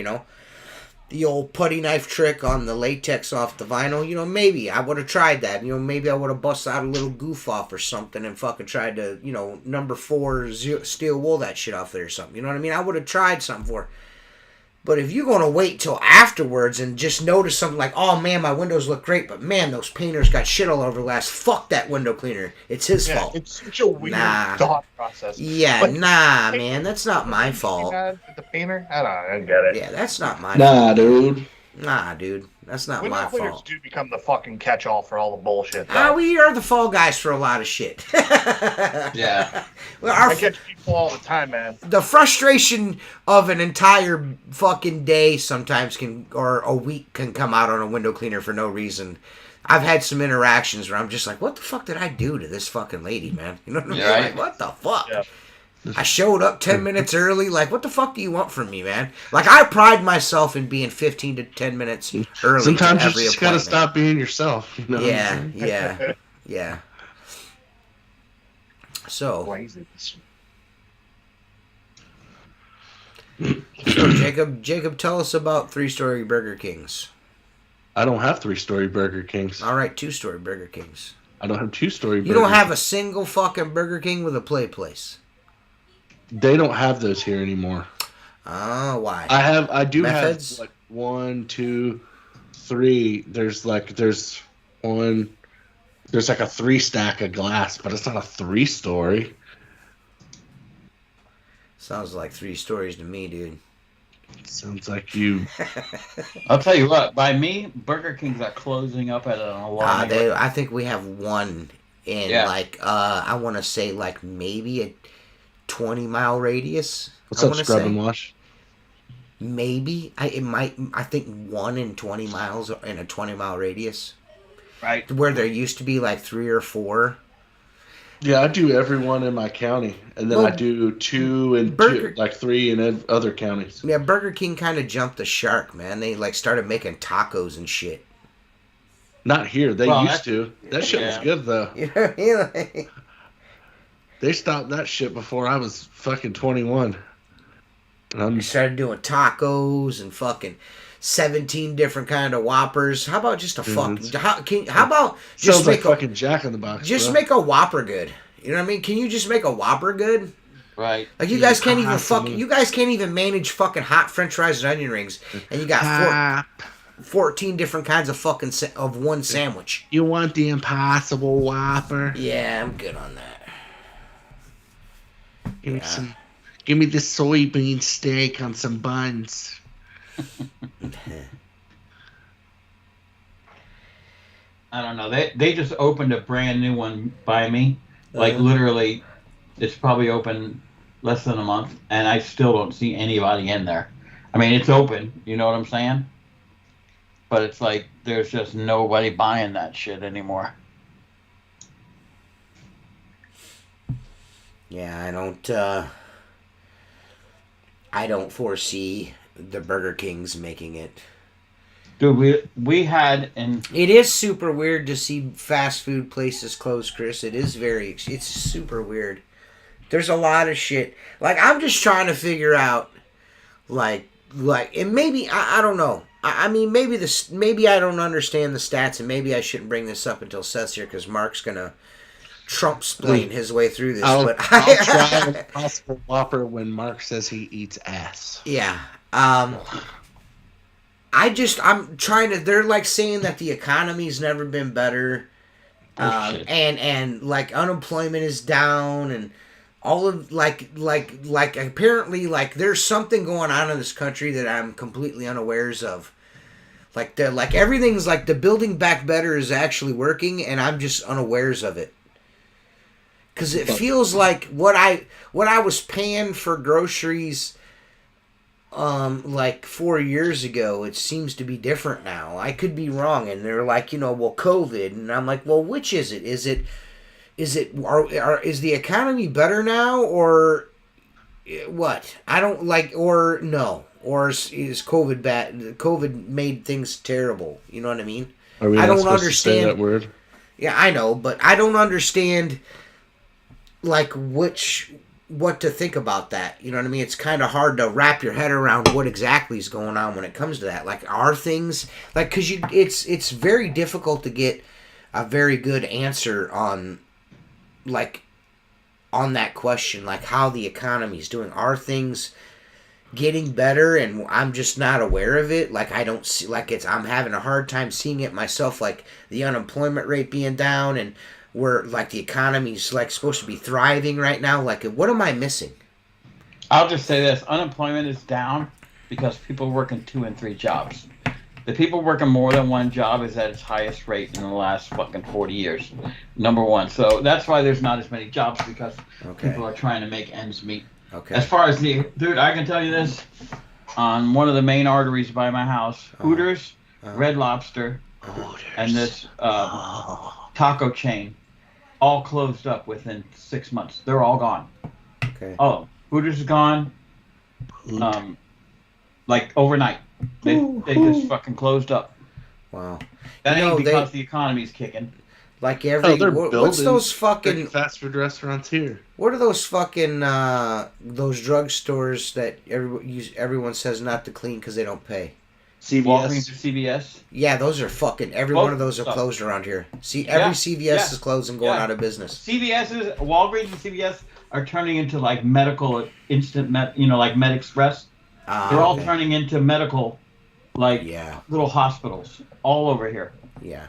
The old putty knife trick on the latex off the vinyl, maybe I would have tried that. Maybe I would have busted out a little goof off or something and fucking tried to, number 4 steel wool that shit off there or something. You know what I mean? I would have tried something for it. But if you're going to wait till afterwards and just notice something like, oh, man, my windows look great, but, man, those painters got shit all over the glass. Fuck that window cleaner. It's his fault. It's such a weird thought process. Yeah, but man, that's not my fault. The painter? I don't get it. Yeah, that's not my fault. Dude. Nah, dude. That's not my fault. Window cleaners do become the fucking catch-all for all the bullshit, though. We are the fall guys for a lot of shit. Yeah. Well, I catch people all the time, man. The frustration of an entire fucking day sometimes or a week can come out on a window cleaner for no reason. I've had some interactions where I'm just like, what the fuck did I do to this fucking lady, man? You know what I mean? Right. Like, what the fuck? Yeah. I showed up 10 minutes early. Like, what the fuck do you want from me, man? Like, I pride myself in being 15 to 10 minutes early. Sometimes you just gotta stop being yourself. Yeah. So, Jacob, tell us about 3-story Burger Kings. I don't have 3-story Burger Kings. All right, 2-story Burger Kings. I don't have 2-story Burger Kings. You don't have a single fucking Burger King with a play place. They don't have those here anymore. Oh, why? I do Methods? have. 1, 2, 3. There's like a 3 stack of glass, but it's not a 3-story. Sounds like 3 stories to me, dude. Sounds like you. I'll tell you what. By me, Burger Kings are closing up at an alarming rate. I think we have one in I want to say like maybe a 20-mile radius. What's up, Scrub and Wash? Maybe I think 1 in 20 miles in a 20-mile radius. Right. Where there used to be like 3 or 4. Yeah, I do every one in my county, and then I do 2 and 3 in other counties. Yeah, Burger King kind of jumped the shark, man. They like started making tacos and shit. Not here. They used to. That shit was good though. Yeah. They stopped that shit before I was fucking 21. They started doing tacos and fucking 17 different kind of Whoppers. How about just a fucking? How about just sounds make like fucking Jack in the Box? Just make a Whopper good. You know what I mean? Can you just make a Whopper good? Right. Like you guys can't even manage fucking hot French fries and onion rings, and you got 14 different kinds of fucking of one sandwich. You want the Impossible Whopper? Yeah, I'm good on that. Give me the soybean steak on some buns. I don't know. They just opened a brand new one by me. Like literally, it's probably open less than a month, and I still don't see anybody in there. I mean, it's open. You know what I'm saying? But it's like there's just nobody buying that shit anymore. Yeah, I don't foresee the Burger Kings making it. Dude, we had It is super weird to see fast food places close, Chris. It's super weird. There's a lot of shit. Like, I'm just trying to figure out, and maybe, I don't know. I mean, maybe I don't understand the stats, and maybe I shouldn't bring this up until Seth's here, because Mark's gonna Trump-splain his way through this. I'll try an Impossible Whopper when Mark says he eats ass. Yeah. I'm trying to. They're like saying that the economy's never been better, and like unemployment is down, and all of like apparently like there's something going on in this country that I'm completely unawares of. Like everything's like the building back better is actually working, and I'm just unawares of it. Because it feels like what I was paying for groceries, like 4 years ago, it seems to be different now. I could be wrong, and they're like, well, COVID, and I'm like, well, which is it? Is the economy better now, or what? I don't like, or no, or is COVID bad? COVID made things terrible. You know what I mean? Are we I not don't supposed understand to say that word? Yeah, I know, but I don't understand. Like what to think about that. You know what I mean? It's kind of hard to wrap your head around what exactly is going on when it comes to that. Like, are things like, because it's very difficult to get a very good answer on that question, like how the economy is doing. Are things getting better and I'm just not aware of it? Like, I don't see, like, I'm having a hard time seeing it myself, like the unemployment rate being down, and where like the economy's like supposed to be thriving right now. Like, what am I missing? I'll just say this: unemployment is down because people are working 2 and 3 jobs. The people working more than one job is at its highest rate in the last fucking 40 years. Number one. So that's why there's not as many jobs, because people are trying to make ends meet. Okay. As far as dude, I can tell you this: on one of the main arteries by my house, Hooters, Red Lobster, and this taco chain, all closed up within 6 months. They're all gone. Okay. Oh, Hooters is gone. Like overnight, they just fucking closed up. Wow. That ain't because the economy's kicking. Like they're what's those fucking fast food restaurants here? What are those fucking those drugstores that everyone says not to clean because they don't pay? CVS. Walgreens or CVS? Yeah, those are fucking. Every one of those are closed around here. See, every CVS is closed and going out of business. CVS's, Walgreens and CVS are turning into like medical instant like Med Express. They're all turning into medical like Yeah. little hospitals all over here. Yeah.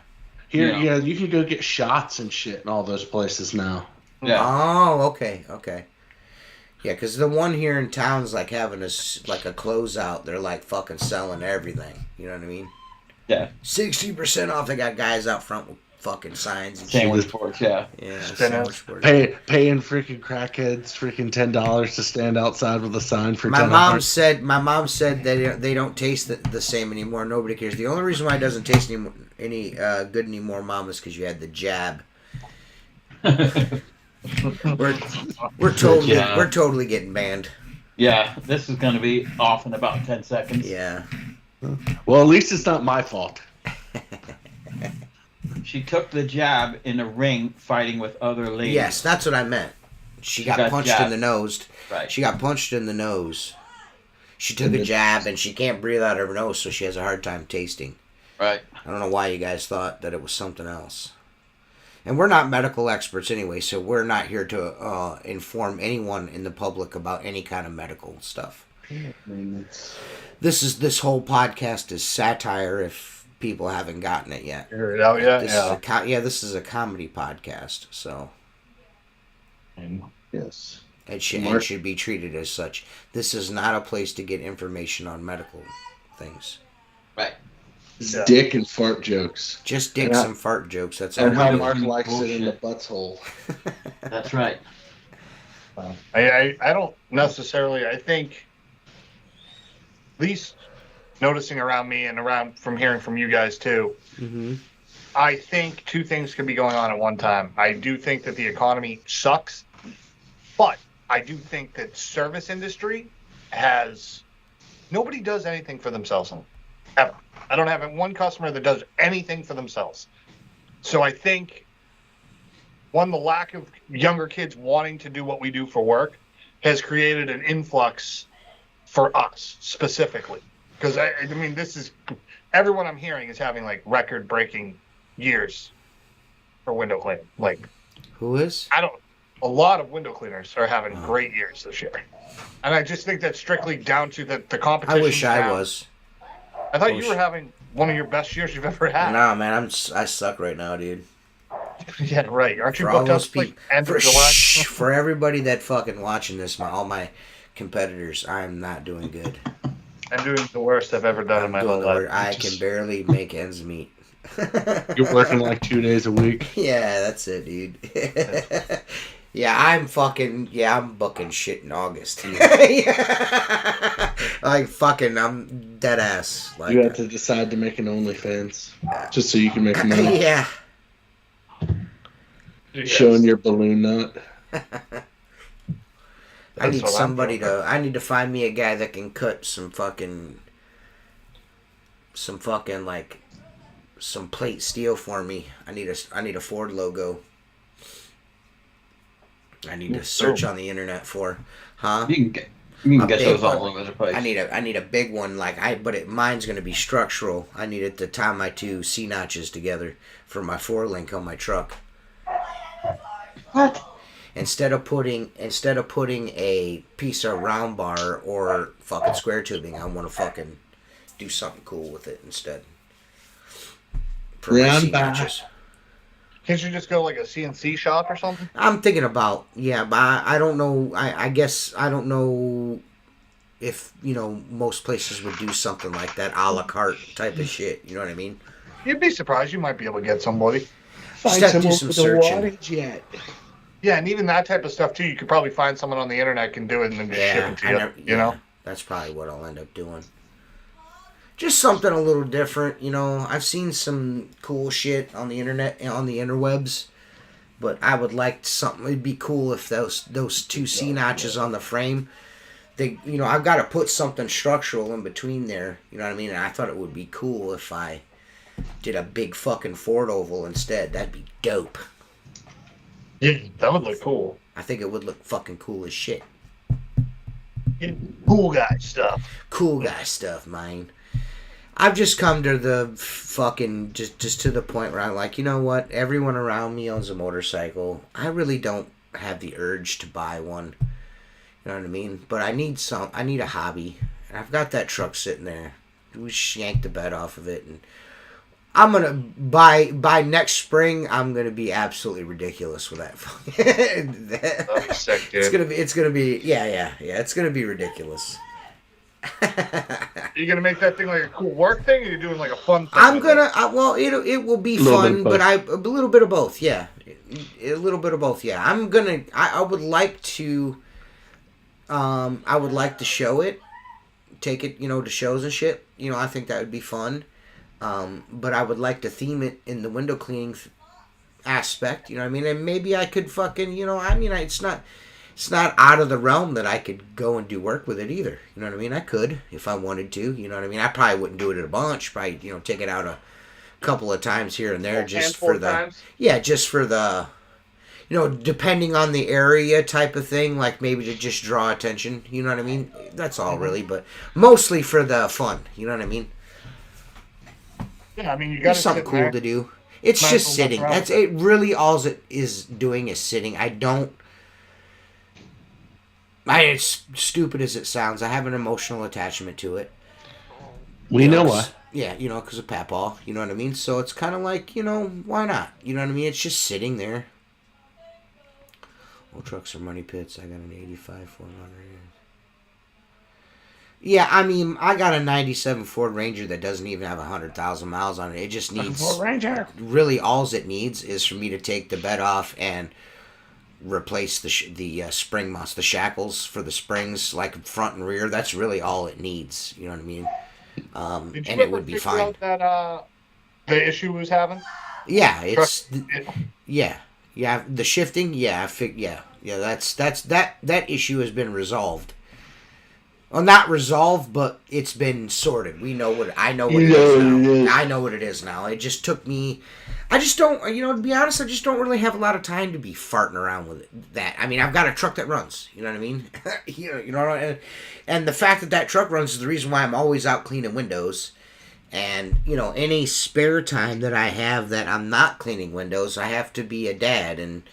Here, Yeah. yeah, you can go get shots and shit in all those places now. Yeah. Oh, okay. Yeah, because the one here in town's like having a closeout. They're like fucking selling everything. You know what I mean? Yeah. 60% off. They got guys out front with fucking signs and Sandwich shit. boards, yeah. Yeah, Spinners. sandwich boards. Paying freaking crackheads freaking $10 to stand outside with a sign for My $10. mom said that they don't taste the same anymore. Nobody cares. The only reason why it doesn't taste any good anymore, Mom, is because you had the jab. We're totally getting banned. Yeah, this is going to be off in about 10 seconds. Yeah. Well, at least it's not my fault. She took the jab in a ring fighting with other ladies. Yes, that's what I meant. She got punched jabbed. in the nose. Right. She got punched in the nose. She took a jab and she can't breathe out her nose, so she has a hard time tasting. Right. I don't know why you guys thought that it was something else. And we're not medical experts anyway, so we're not here to inform anyone in the public about any kind of medical stuff. This whole podcast is satire if people haven't gotten it yet. Hear it out yet? This is a comedy podcast, so Yes. it should be treated as such. This is not a place to get information on medical things. Right. Dick and fart jokes. Just dicks and fart jokes. That's all. And how we do. Mark likes Bullshit. it in the butthole. That's right. I don't necessarily. I think, at least noticing around me and around from hearing from you guys too, Mm-hmm. I think two things could be going on at one time. I do think that the economy sucks, but I do think that service industry has nobody does anything for themselves ever. I don't have one customer that does anything for themselves. So I think the lack of younger kids wanting to do what we do for work has created an influx for us specifically. Because I mean, this is everyone I'm hearing is having like record-breaking years for window cleaning. Like, Who is? a lot of window cleaners are having great years this year, and I just think that's strictly down to the competition. I wish I was. I thought you were having one of your best years you've ever had. Nah, man, I suck right now, dude. Yeah, right. Aren't you For all booked up those like people, end of July? for everybody that fucking watching this, all my competitors, I'm not doing good. I'm doing the worst I've ever done in my whole life. I can barely make ends meet. You're working like 2 days a week. Yeah, that's it, dude. I'm booking shit in August. Like, fucking, I'm dead ass. Like, You have to decide to make an OnlyFans just so you can make money. Yeah. Showing your balloon nut. I need somebody I need to find me a guy that can cut some like some plate steel for me. I need a Ford logo. I need to search on the internet for, huh? You can get those all one. over the place. I need a big one mine's gonna be structural. I need it to tie my two C notches together for my 4-link on my truck. What? Instead of putting a piece of round bar or fucking square tubing, I want to fucking do something cool with it instead. For my Round C bar. notches. Can't you just go like a CNC shop or something? I'm thinking about, but I don't know. I guess I don't know if most places would do something like that, a la carte type of shit. You know what I mean? You'd be surprised. You might be able to get somebody. Find Just have to do someone some with searching. a wattage yet. Yeah, and even that type of stuff too. You could probably find someone on the internet can do it and then just ship it to you. You know? That's probably what I'll end up doing. Just something a little different, I've seen some cool shit on the internet, on the interwebs, but I would like something. It'd be cool if those two C notches on the frame, I've got to put something structural in between there. You know what I mean? And I thought it would be cool if I did a big fucking Ford oval instead. That'd be dope. Yeah, that would look cool. I think it would look fucking cool as shit. Cool guy stuff. Cool guy stuff, man. I've just come to the fucking just to the point where I'm like, you know what? Everyone around me owns a motorcycle. I really don't have the urge to buy one. You know what I mean? But I need a hobby. And I've got that truck sitting there. shanked the bed off of it, and I'm gonna by next spring I'm gonna be absolutely ridiculous with that. That'd be sick, dude. It's gonna be yeah. It's gonna be ridiculous. Are you gonna make that thing like a cool work thing, or are you doing like a fun thing? It will be fun, but a little bit of both, yeah. A little bit of both, yeah. I would like to, show it, take it, to shows and shit. I think that would be fun. But I would like to theme it in the window cleaning aspect, you know what I mean? And maybe I could fucking, it's not out of the realm that I could go and do work with it either. You know what I mean? I could if I wanted to. You know what I mean? I probably wouldn't do it a bunch. Probably, take it out a couple of times here and there, just for the depending on the area type of thing. Like maybe to just draw attention. You know what I mean? That's all really, but mostly for the fun. You know what I mean? Yeah, I mean you got something cool to do. It's just sitting. That's it. Really, all it is doing is sitting. It's stupid as it sounds. I have an emotional attachment to it. We know why. Yeah, because of Papaw. You know what I mean? So it's kind of like, why not? You know what I mean? It's just sitting there. Old trucks are money pits. I got an 85 400. Yeah, I mean, I got a 97 Ford Ranger that doesn't even have 100,000 miles on it. It just needs... Ford Ranger. Really, all it needs is for me to take the bed off and replace the spring mounts, the shackles for the springs, like front and rear. That's really all it needs. You know what I mean? And it would be fine. That the issue was having? Yeah, yeah. The shifting. Yeah, that issue has been resolved. Well, not resolved, but it's been sorted. I know what it is now. I know what it is now. It just took me. I just don't, to be honest, I just don't really have a lot of time to be farting around with that. I mean, I've got a truck that runs. You know what I mean? And the fact that truck runs is the reason why I'm always out cleaning windows. And, any spare time that I have that I'm not cleaning windows, I have to be a dad. And,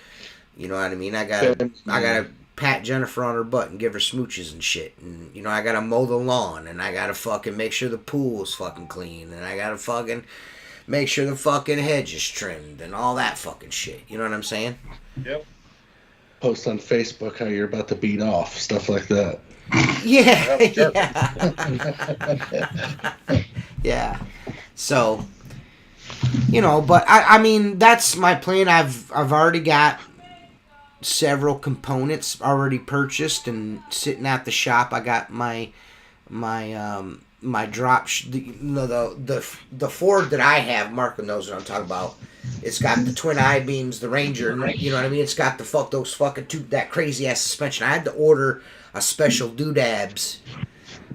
you know what I mean? I gotta pat Jennifer on her butt and give her smooches and shit. And, I gotta mow the lawn. And I gotta fucking make sure the pool's fucking clean. And I gotta fucking make sure the fucking hedge is trimmed and all that fucking shit. You know what I'm saying? Yep. Post on Facebook how you're about to beat off, stuff like that. Yeah. Yeah. So, but I mean, that's my plan. I've already got several components already purchased and sitting at the shop. I got my drop the Ford that I have. Mark knows what I'm talking about. It's got the twin I-beams, the Ranger, you know what I mean? It's got that crazy ass suspension. I had to order a special doodabs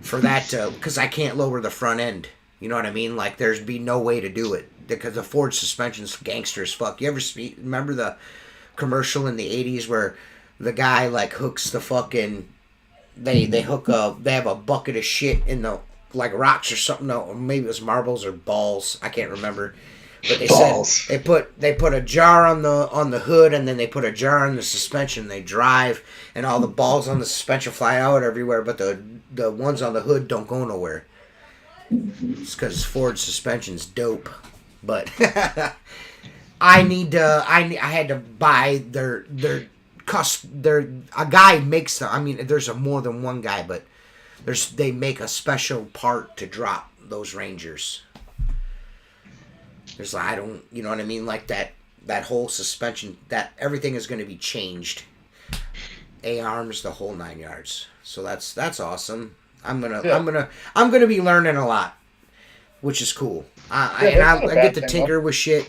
for that because I can't lower the front end. You know what I mean? Like there's be no way to do it because the Ford suspension's gangster as fuck. You ever remember the commercial in the 80s where the guy like hooks the fucking they have a bucket of shit in the like rocks or something, or maybe it was marbles or balls, I can't remember, but they said they put a jar on the hood and then they put a jar on the suspension. They drive and all the balls on the suspension fly out everywhere, but the ones on the hood don't go nowhere. It's because Ford suspension's dope, but I had to buy their a guy makes them. I mean, there's more than one guy, but they make a special part to drop those Rangers. There's you know what I mean, like that whole suspension, that everything is going to be changed. A-arms, the whole 9 yards. So that's awesome. I'm gonna be learning a lot, which is cool. I get to tinker with shit.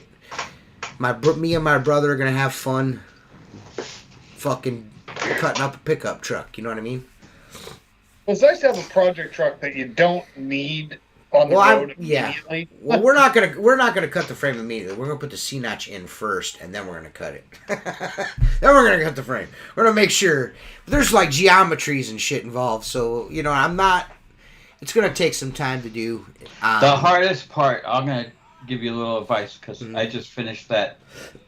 Me and my brother are gonna have fun. Fucking cutting up a pickup truck. You know what I mean? Well, it's nice to have a project truck that you don't need on the road immediately. Yeah. Well, we're not gonna cut the frame immediately. We're gonna put the C-notch in first, and then we're gonna cut it. Then we're gonna cut the frame. We're gonna make sure. There's like geometries and shit involved, so I'm not. It's gonna take some time to do. The hardest part, I'm gonna give you a little advice because I just finished that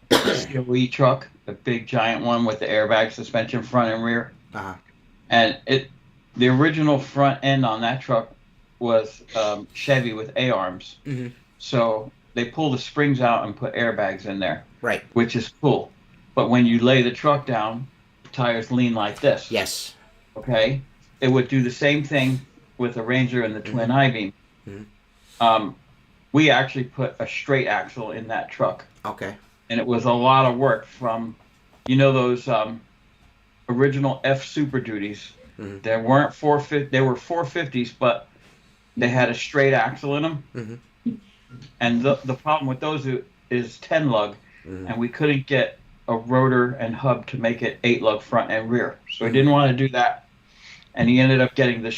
COE truck, the big giant one with the airbag suspension front and rear. Uh-huh. And the original front end on that truck was Chevy with A-arms. Mm-hmm. So they pull the springs out and put airbags in there. Right. Which is cool. But when you lay the truck down, the tires lean like this. Yes. Okay? It would do the same thing with the Ranger and the twin I-beam. Mm-hmm. We actually put a straight axle in that truck. Okay. And it was a lot of work from, those original F Super Duties. Mm-hmm. There weren't 450. They were 450s, but they had a straight axle in them. Mm-hmm. And the problem with those is 10 lug, and we couldn't get a rotor and hub to make it 8 lug front and rear. So he didn't want to do that, and he ended up getting the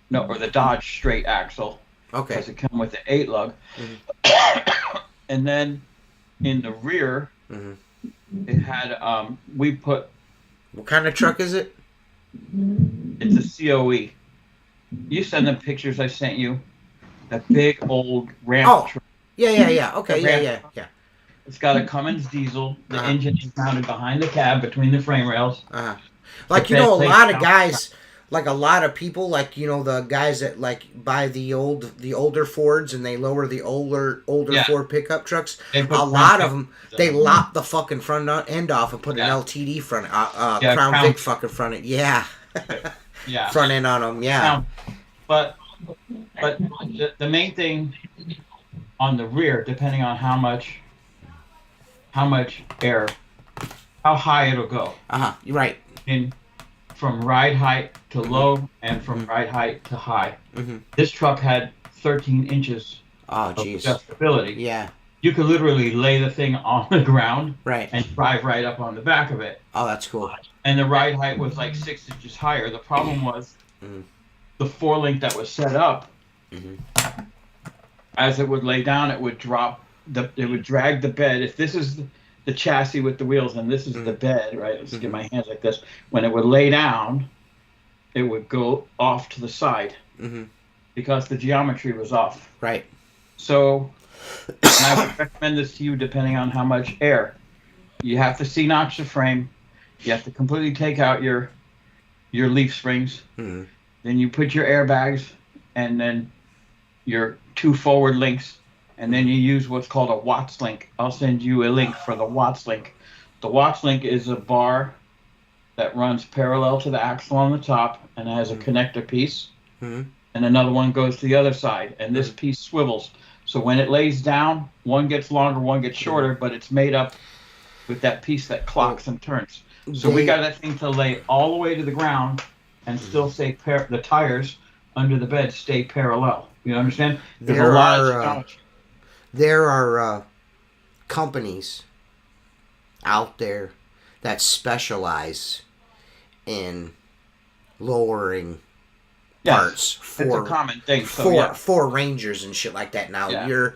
the Dodge straight axle. Okay. Because it came with the 8 lug, and then in the rear, it had we put. What kind of truck is it? It's a COE. You send them pictures I sent you. That big old ramp truck. Yeah. Okay, yeah. It's got a Cummins diesel. The engine is mounted behind the cab between the frame rails. Like, a lot of guys, like a lot of people, like, the guys that like buy the older Fords and they lower the older Ford pickup trucks. A lot of them, they lop the fucking front end off and put an LTD front, Crown Vic fucking front end. Yeah. Yeah. Front end on them. Yeah. But the main thing on the rear, depending on how much air, how high it'll go. You're right. From ride height to low and from ride height to high. This truck had 13 inches of adjustability. Yeah. You could literally lay the thing on the ground and drive right up on the back of it. Oh, that's cool. And the ride height was like 6 inches higher. The problem was the 4-link that was set up, as it would lay down, it would drop, it would drag the bed. If this is the chassis with the wheels and this is the bed, right? Let's get my hands like this. When it would lay down, it would go off to the side because the geometry was off. Right. So, and I would recommend this to you depending on how much air. You have to C-notch the frame. You have to completely take out your leaf springs. Then you put your airbags and then your 2 forward links. And then you use what's called a Watts link. I'll send you a link for the Watts link. The Watts link is a bar that runs parallel to the axle on the top and has a connector piece. And another one goes to the other side. And this piece swivels. So when it lays down, one gets longer, one gets shorter, but it's made up with that piece that clocks and turns. So we got that thing to lay all the way to the ground and still stay the tires under the bed stay parallel. You understand? There's a lot of geometry. There are companies out there that specialize in lowering parts for it's a common thing. So, for Rangers and shit like that. Now you're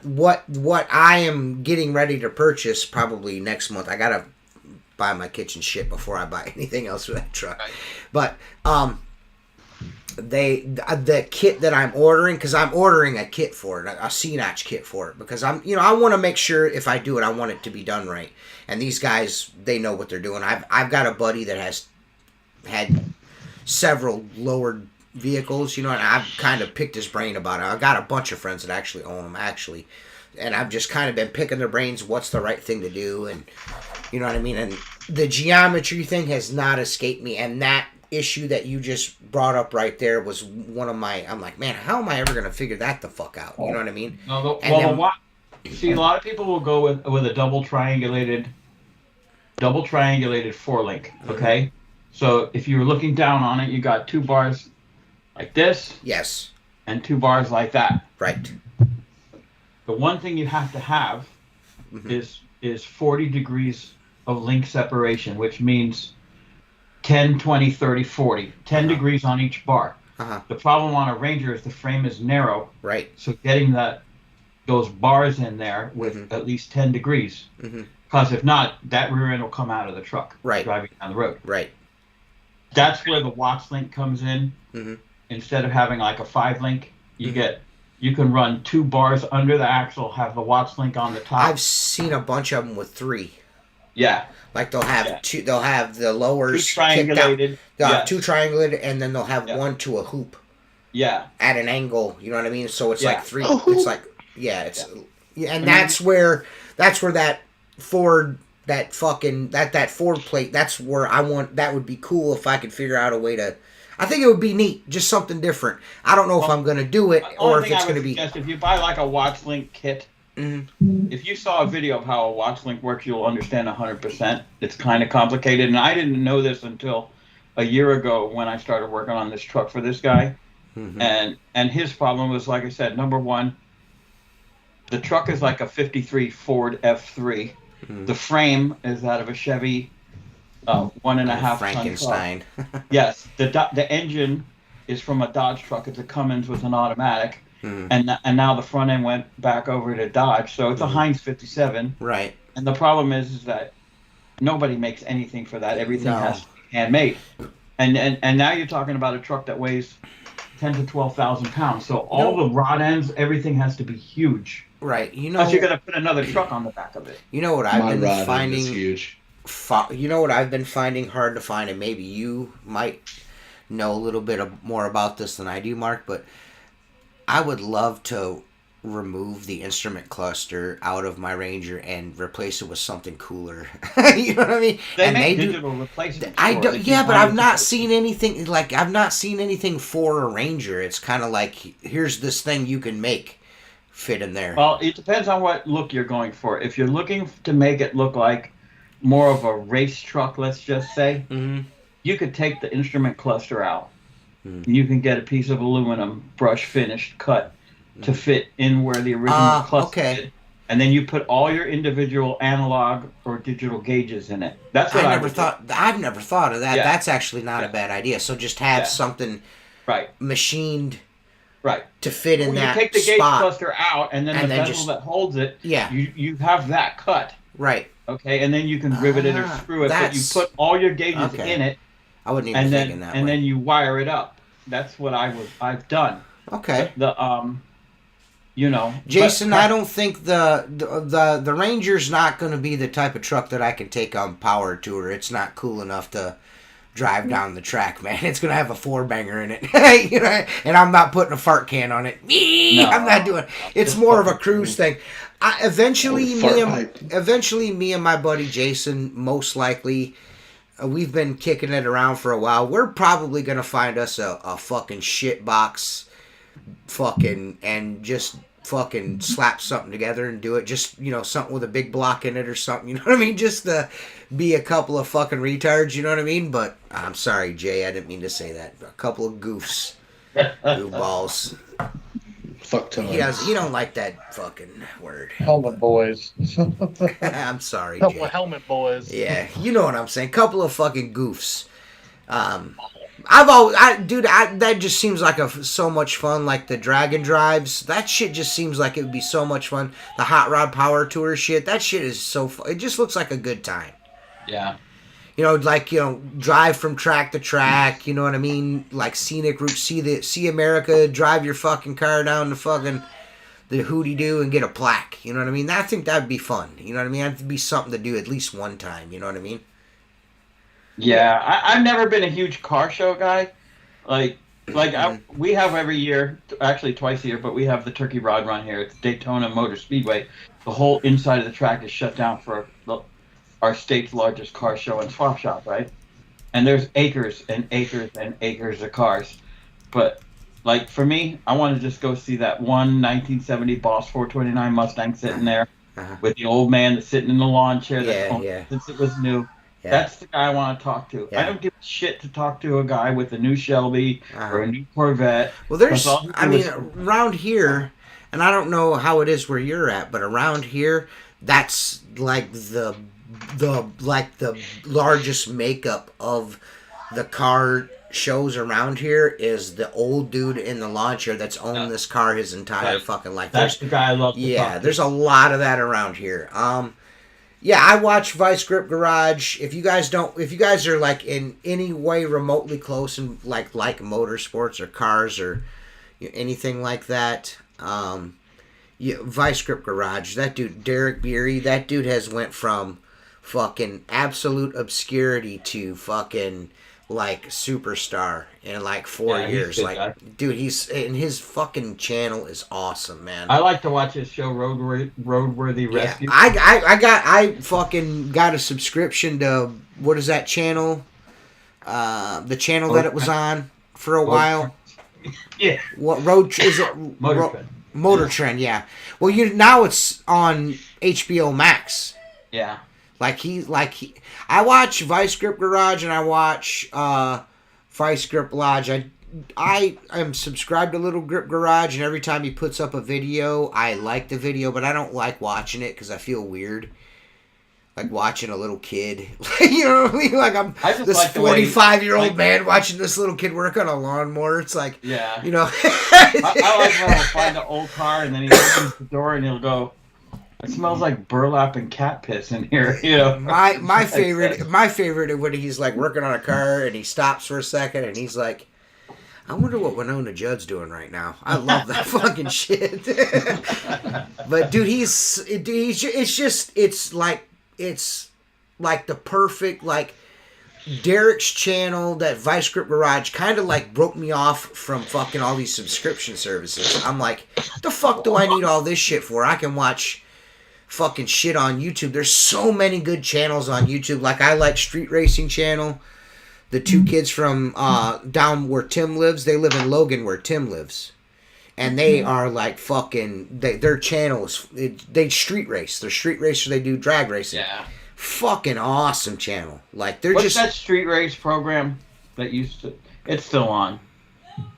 what I am getting ready to purchase probably next month. I gotta buy my kitchen shit before I buy anything else for that truck. Right. But the kit that I'm ordering, because I'm ordering a kit for it, a C-notch kit for it, because I want to make sure if I do it, I want it to be done right. And these guys, they know what they're doing. I've got a buddy that has had several lowered vehicles, and I've kind of picked his brain about it. I've got a bunch of friends that actually own them, and I've just kind of been picking their brains, what's the right thing to do, and you know what I mean? And the geometry thing has not escaped me, and that issue that you just brought up right there was one of my, I'm like, man, how am I ever going to figure that the fuck out? You know what I mean? No, see, a lot of people will go with a double triangulated 4-link, okay? So if you were looking down on it, you got 2 bars like this. Yes. And 2 bars like that. Right. The one thing you have to have is 40 degrees of link separation, which means 10, 20, 30, 40. 10 degrees on each bar. The problem on a Ranger is the frame is narrow. Right. So getting those bars in there with at least 10 degrees. Because if not, that rear end will come out of the truck driving down the road. Right. That's where the Watts link comes in. Instead of having like a 5-link, you can run 2 bars under the axle, have the Watts link on the top. I've seen a bunch of them with 3. Yeah. Like they'll have 2. They'll have the lowers 2 triangulated. They'll have 2 triangulated, and then they'll have 1 to a hoop. Yeah. at an angle. You know what I mean? So it's Yeah. like three. It's like yeah, and that's where that Ford that Ford plate. That's where I want. That would be cool if I could figure out a way to. I think it would be neat, just something different. I don't know if I'm going to do it or if it's going to be. If you buy like a watch link kit, if you saw a video of how a watch link works, you'll understand 100%. It's kind of complicated, and I didn't know this until a year ago when I started working on this truck for this guy. And his problem was, like I said, number one, the truck is like a 53 Ford F3. The frame is out of a Chevy 1.5 Frankenstein. Yes, the engine is from a Dodge truck. It's a Cummins with an automatic, and now the front end went back over to Dodge, so it's a Heinz 57. Right. And the problem is that nobody makes anything for that. Everything has to be handmade. And now you're talking about a truck that weighs 10 to 12,000 pounds. So all the rod ends, everything has to be huge. Right. Unless you're gonna put another truck on the back of it. You know what I've been finding huge. You know what I've been finding hard to find, and maybe you might know a little bit more about this than I do, Mark, but I would love to remove the instrument cluster out of my Ranger and replace it with something cooler. You know what I mean? They make digital replacements. I don't. Yeah, but I've not seen anything like I've not seen anything for a Ranger. It's kind of like here's this thing you can make fit in there. Well, it depends on what look you're going for. If you're looking to make it look like more of a race truck, let's just say, you could take the instrument cluster out. You can get a piece of aluminum brush finished cut to fit in where the original cluster is. And then you put all your individual analog or digital gauges in it. That's what I've never thought of that. Yeah. That's actually not a bad idea. So just have something machined to fit in that spot. You take the gauge cluster out, and then the bezel that holds it, you have that cut. Right. Okay, and then you can rivet it or screw it, but you put all your gauges in it. I wouldn't even think in that way. And then you wire it up. That's what I've done. Okay. Jason, I don't think the Ranger's not going to be the type of truck that I can take on power tour. It's not cool enough to drive down the track, man. It's going to have a 4-banger in it. And I'm not putting a fart can on it. No, I'm not doing it. It's more of a cruise thing. Eventually, me and my buddy Jason, most likely, we've been kicking it around for a while. We're probably going to find us a fucking shit box and just fucking slap something together and do it. Just, something with a big block in it or something. You know what I mean? Just to be a couple of fucking retards, you know what I mean? But I'm sorry, Jay, I didn't mean to say that. A couple of goofs. Goofballs. Fuck time. He don't like that fucking word. Helmet boys. I'm sorry, Jay. Helmet boys. Yeah, you know what I'm saying. Couple of fucking goofs. That just seems like so much fun. Like the Dragon drives, that shit just seems like it would be so much fun. The Hot Rod Power Tour shit, that shit is so fun. It just looks like a good time. Yeah. Drive from track to track, you know what I mean? Like scenic route, see America, drive your fucking car down the hootie-doo and get a plaque, you know what I mean? I think that'd be fun, you know what I mean? That'd be something to do at least one time, you know what I mean? Yeah, I've never been a huge car show guy. We have every year, actually twice a year, but we have the Turkey Rod Run here. It's Daytona Motor Speedway. The whole inside of the track is shut down for our state's largest car show and swap shop, right? And there's acres and acres and acres of cars. But, for me, I want to just go see that one 1970 Boss 429 Mustang sitting there with the old man that's sitting in the lawn chair that's owned since it was new. Yeah. That's the guy I want to talk to. Yeah. I don't give a shit to talk to a guy with a new Shelby or a new Corvette. Well, around here, and I don't know how it is where you're at, but around here, that's like the largest makeup of the car shows around here is the old dude in the lawn chair that's owned this car his entire fucking life. That's the guy I love to talk to. Yeah, there's a lot of that around here. Yeah, I watch Vice Grip Garage. If you guys are like in any way remotely close and like motorsports or cars or anything like that, Vice Grip Garage. That dude, Derek Beery, that dude has went from fucking absolute obscurity to fucking like superstar in like 4 years. good Like, guy. dude, his fucking channel is awesome, man. I like to watch his show, Roadworthy Yeah, Rescue. I fucking got a subscription to what is that channel? The channel that it was on for a while. Yeah. What road is it? Motor Trend, yeah. Well, now it's on HBO Max. Yeah. I watch Vice Grip Garage and I watch Vice Grip Lodge. I am subscribed to Little Grip Garage, and every time he puts up a video, I like the video, but I don't like watching it because I feel weird. Like watching a little kid. You know what I mean? Like I'm this 45-year-old man watching this little kid work on a lawnmower. It's like, yeah. You know. I like when I'll find an old car and then he opens the door and he'll go, it smells like burlap and cat piss in here. You know. My favorite is when he's like working on a car and he stops for a second and he's like, I wonder what Winona Judd's doing right now. I love that fucking shit. But dude, it's like the perfect, like, Derek's channel, that Vice Grip Garage, kind of like broke me off from fucking all these subscription services. I'm like, the fuck do I need all this shit for? I can watch fucking shit on YouTube. There's so many good channels on YouTube. Like, I like Street Racing Channel. The two kids from down where Tim lives, they live in Logan where Tim lives. And they are like fucking, their channel is, they street race. They're street racers, they do drag racing. Yeah. Fucking awesome channel. Like, they're What's that street race program that used to, it's still on,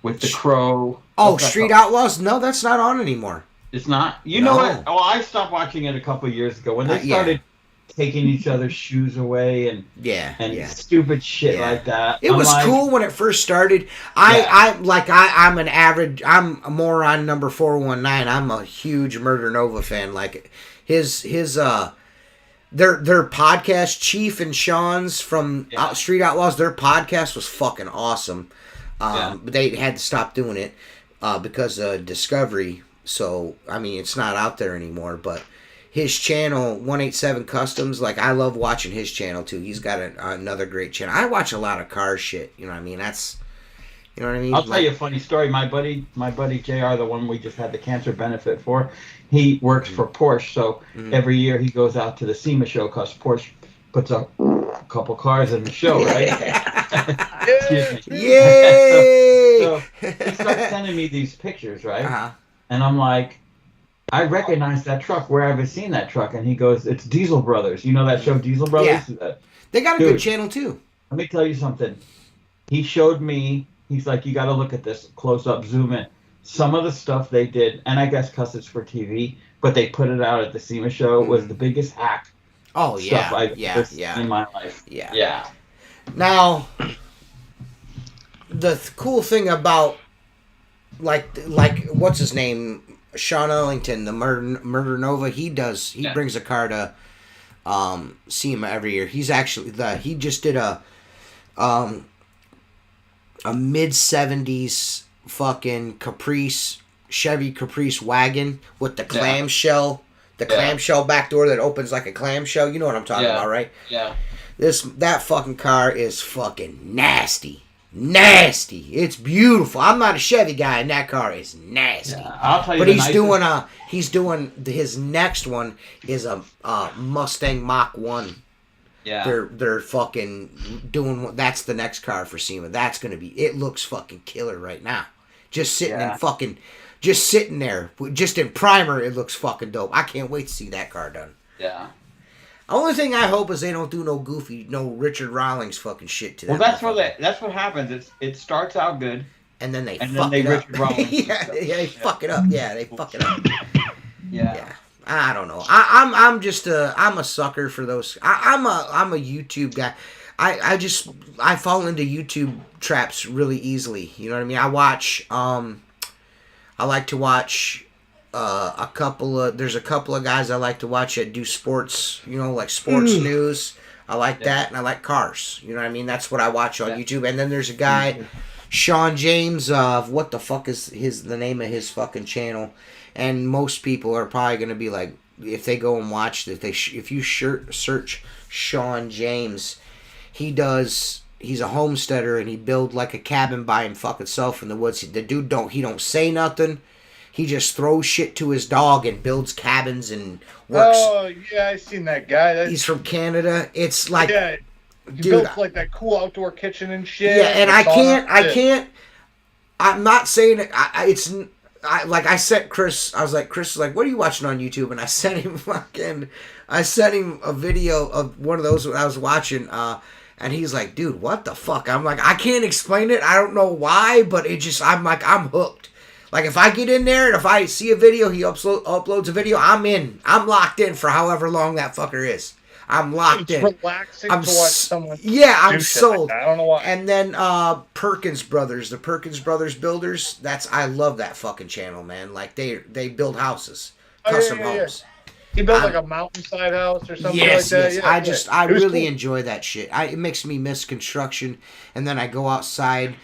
with the Crow. Oh, Street Outlaws? No, that's not on anymore. It's not? You know what? Oh, I stopped watching it a couple of years ago when they started taking each other's shoes away and stupid shit like that. It was cool when it first started. I'm more on number 419. I'm a huge Murder Nova fan. Like their podcast, Chief and Sean's from Street Outlaws, their podcast was fucking awesome. But they had to stop doing it because of Discovery. So I mean, it's not out there anymore, but his channel, 187 Customs, like, I love watching his channel, too. He's got another great channel. I watch a lot of car shit, you know what I mean? You know what I mean? I'll tell you a funny story. My buddy JR, the one we just had the cancer benefit for, he works for Porsche, so every year he goes out to the SEMA show because Porsche puts up a couple cars in the show, right? Yay! So he starts sending me these pictures, right? Uh-huh. And I'm like, I recognize that truck. Where have I seen that truck? And he goes, it's Diesel Brothers. You know that show, Diesel Brothers? Yeah. They got a good channel, too. Let me tell you something. He showed me, he's like, you got to look at this close up, zoom in. Some of the stuff they did, and I guess because it's for TV, but they put it out at the SEMA show, was the biggest hack stuff I've ever seen in my life. Yeah. Now, the cool thing about, like what's his name? Sean Ellington, the Murder Nova, he brings a car to SEMA every year. He's actually he just did a mid-70s fucking Chevy Caprice wagon with the clamshell, clamshell back door that opens like a clamshell. You know what I'm talking about, right? Yeah. That fucking car is fucking nasty. It's beautiful. I'm not a Chevy guy, and that car is nasty. Yeah, I'll tell you. But he's doing his next one is a Mustang Mach 1. Yeah. They're fucking doing, that's the next car for SEMA. That's gonna be, it looks fucking killer right now. Just sitting there, just in primer, it looks fucking dope. I can't wait to see that car done. Yeah. The only thing I hope is they don't do no Richard Rawlings fucking shit to them. Well, that's what happens. It starts out good, and then they fuck it up. They fuck it up. Yeah, they fuck it up. Yeah. I don't know. I'm a sucker for those. I'm a YouTube guy. I fall into YouTube traps really easily. You know what I mean? I like to watch. There's a couple of guys I like to watch that do sports, like sports news. I like that, and I like cars. You know what I mean? That's what I watch on YouTube. And then there's a guy, Sean James, of what the fuck is the name of his fucking channel? And most people are probably gonna be like, if they go and watch that, if you search Sean James, he does he's a homesteader and he build like a cabin by him fucking self in the woods. The dude don't say nothing. He just throws shit to his dog and builds cabins and works. Oh yeah, I seen that guy. He's from Canada. It's like, yeah, he dude, built like that cool outdoor kitchen and shit. yeah, and I sauna. can't. I'm not saying it. I sent Chris. I was like, Chris is like, what are you watching on YouTube? And I sent him a video of one of those I was watching. And he's like, dude, what the fuck? I'm like, I can't explain it. I don't know why, but I'm hooked. Like, if I get in there and if I see a video, he uploads a video, I'm in. I'm locked in for however long that fucker is. I'm locked in. It's relaxing to watch someone. Yeah, I'm do shit sold. Like that. I don't know why. And then Perkins Brothers, the Perkins Brothers Builders. I love that fucking channel, man. Like, they build houses, custom homes. He built like a mountainside house or something like that. Yes. Yeah, I really cool. enjoy that shit. It makes me miss construction, and then I go outside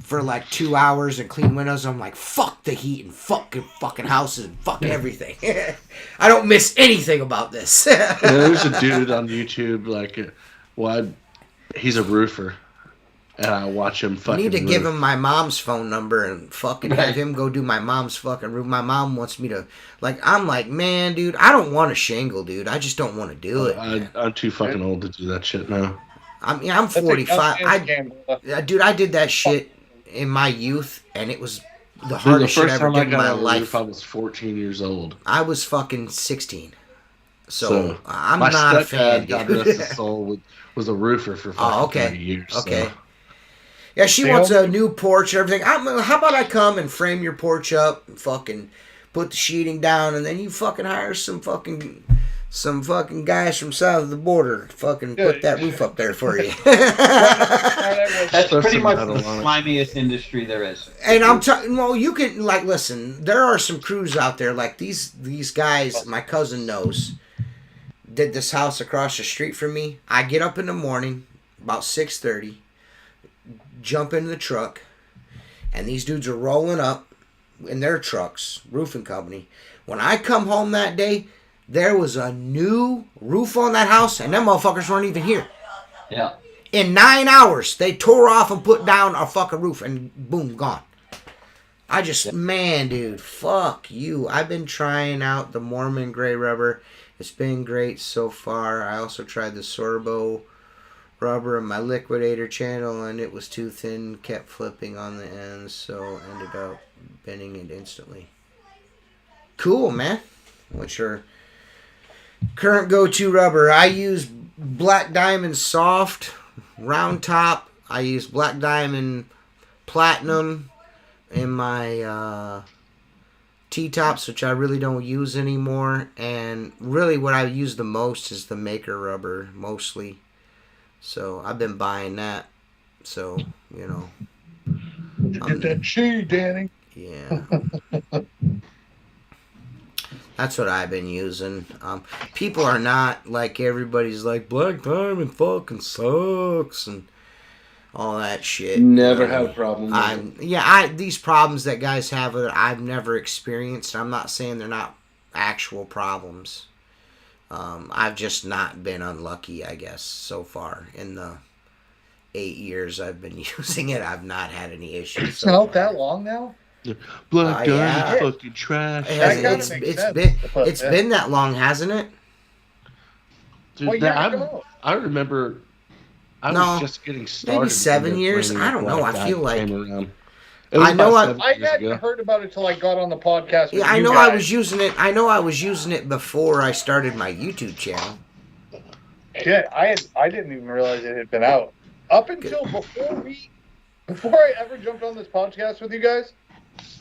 for like 2 hours and clean windows. I'm like, fuck the heat and fucking houses and fuck everything. I don't miss anything about this. There's a dude on YouTube he's a roofer, and I watch him fucking. I need to roof. give him my mom's phone number and fucking have him go do my mom's fucking roof. My mom wants me to, I'm like, man, dude, I don't want a shingle, dude. I just don't want to do it. I'm too fucking old to do that shit now. I'm 45. Dude, I did that shit in my youth, and it was the hardest shit I ever did in my life. Roof, I was 14 years old. I was fucking 16. So I'm my not a fan, God dude. rest his soul, was a roofer for fucking 30 years. Okay. So. Yeah, she wants a new porch and everything. How about I come and frame your porch up and fucking put the sheeting down, and then you fucking hire some fucking guys from south of the border to fucking put that roof up there for you. That's pretty much the slimiest industry there is. And I'm talking, well, you can, listen, there are some crews out there, like these guys, my cousin knows, did this house across the street from me. I get up in the morning, about 6:30, jump in the truck, and these dudes are rolling up in their trucks, roofing company. When I come home that day, there was a new roof on that house, and them motherfuckers weren't even here. Yeah. In 9 hours, they tore off and put down a fucking roof, and boom, gone. Man, dude, fuck you. I've been trying out the Mormon gray rubber. It's been great so far. I also tried the Sorbo rubber in my liquidator channel, and it was too thin, kept flipping on the ends, so ended up bending it instantly. Cool, man. What's your current go-to rubber? I use Black Diamond Soft, round top. I use Black Diamond Platinum in my T-tops, which I really don't use anymore. And really what I use the most is the Maker rubber, mostly. So I've been buying that. So, Get that cheese, Danny. Yeah. That's what I've been using. People are not like everybody's like, Black Diamond fucking sucks and all that shit. Never had a problem with it. These problems that guys have, I've never experienced. I'm not saying they're not actual problems. I've just not been unlucky, I guess, so far. In the 8 years I've been using it, I've not had any issues. It's not that long now? Black Diamond fucking trash. It's been that long, hasn't it? Dude, I remember I was just getting started. Maybe 7 years? I don't know. I feel like... I hadn't heard about it till I got on the podcast. Yeah, I know I was using it. I know I was using it before I started my YouTube channel. Shit, I didn't even realize it had been out. Up until before I ever jumped on this podcast with you guys,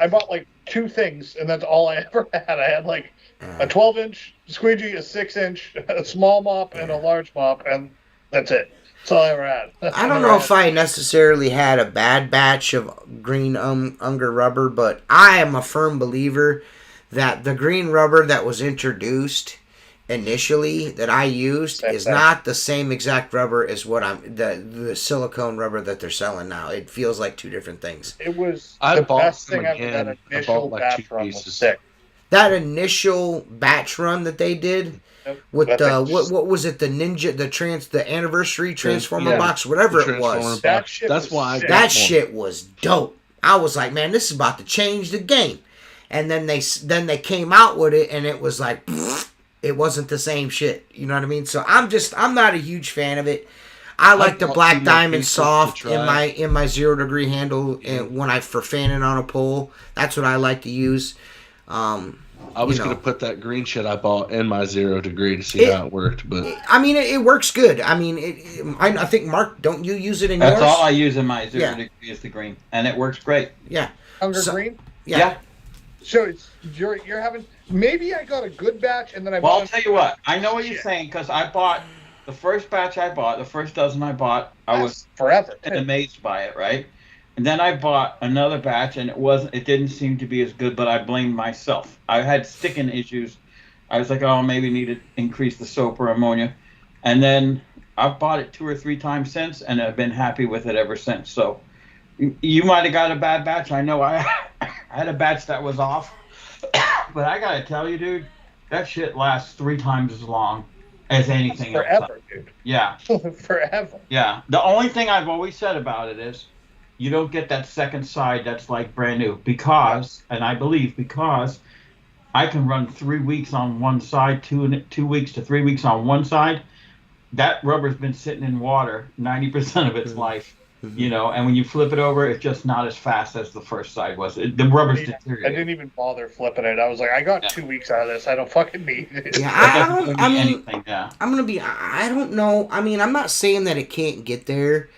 I bought like 2 things, and that's all I ever had. I had like a 12-inch squeegee, a 6-inch, a small mop, and a large mop, and that's it. That's all I ever had. I don't know if I necessarily had a bad batch of green Unger rubber, but I am a firm believer that the green rubber that was introduced initially that I used is not the same exact rubber as what the silicone rubber that they're selling now. It feels like 2 different things. It was the best thing I've had. Initial batch run was sick. that initial batch run that they did with what was it, the Ninja, the anniversary Transformer box, whatever it was. That shit was dope. I was like, man, this is about to change the game. And then they came out with it, and it was like, it wasn't the same shit. You know what I mean? So I'm not a huge fan of it. I like the Black Diamond Soft in my 0 degree handle when for fanning on a pole. That's what I like to use. I was going to put that green shit I bought in my 0 degree to see how it worked, but I mean, it works good. I mean, I think Mark, don't you use it in yours? That's all I use in my 0 degree is the green, and it works great. Yeah, Hunger green. Yeah. So you're having, maybe I got a good batch and then I. Well, I'll tell you what. I know what you're saying because I bought the first batch. The first dozen I bought, I was forever amazed by it, right? And then I bought another batch, and it didn't seem to be as good, but I blamed myself. I had sticking issues. I was like, oh, maybe need to increase the soap or ammonia. And then I've bought it 2 or 3 times since, and I've been happy with it ever since. So you might have got a bad batch. I know I had a batch that was off. But I got to tell you, dude, that shit lasts 3 times as long as anything else. Forever, dude. Yeah. Forever. Yeah. The only thing I've always said about it is, you don't get that second side that's like brand new because I can run 3 weeks on one side, 2 weeks to 3 weeks on one side. That rubber's been sitting in water 90% of its life, you know, and when you flip it over, it's just not as fast as the first side was. The rubber's deteriorating. I didn't even bother flipping it. I was like, I got 2 weeks out of this. I don't fucking need it. Yeah, I'm going to be, I don't know. I mean, I'm not saying that it can't get there.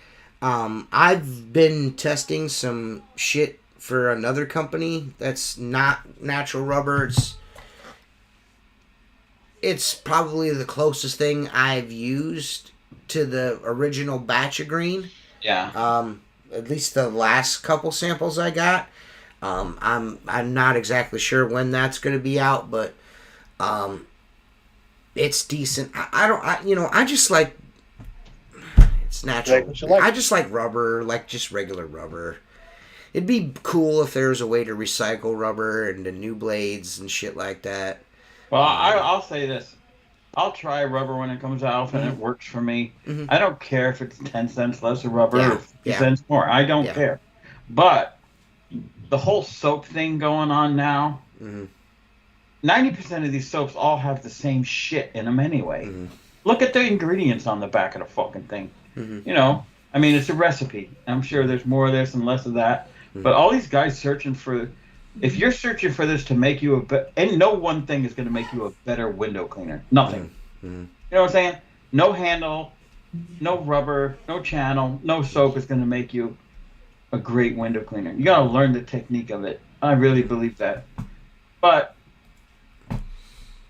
I've been testing some shit for another company that's not natural rubber. It's probably the closest thing I've used to the original batch of green. Yeah. At least the last couple samples I got. I'm not exactly sure when that's going to be out, but it's decent. I just like. It's natural. I just like rubber, like just regular rubber. It'd be cool if there was a way to recycle rubber into new blades and shit like that. Well, I'll say this. I'll try rubber when it comes out and it works for me. Mm-hmm. I don't care if it's 10 cents less of rubber or 50 cents more. I don't care. But the whole soap thing going on now, 90% of these soaps all have the same shit in them anyway. Mm-hmm. Look at the ingredients on the back of the fucking thing. Mm-hmm. You know, I mean, it's a recipe. I'm sure there's more of this and less of that. Mm-hmm. But all these guys searching for, if you're searching for this to make you and no one thing is going to make you a better window cleaner. Nothing. Mm-hmm. You know what I'm saying? No handle, no rubber, no channel, no soap is going to make you a great window cleaner. You got to learn the technique of it. I really believe that. But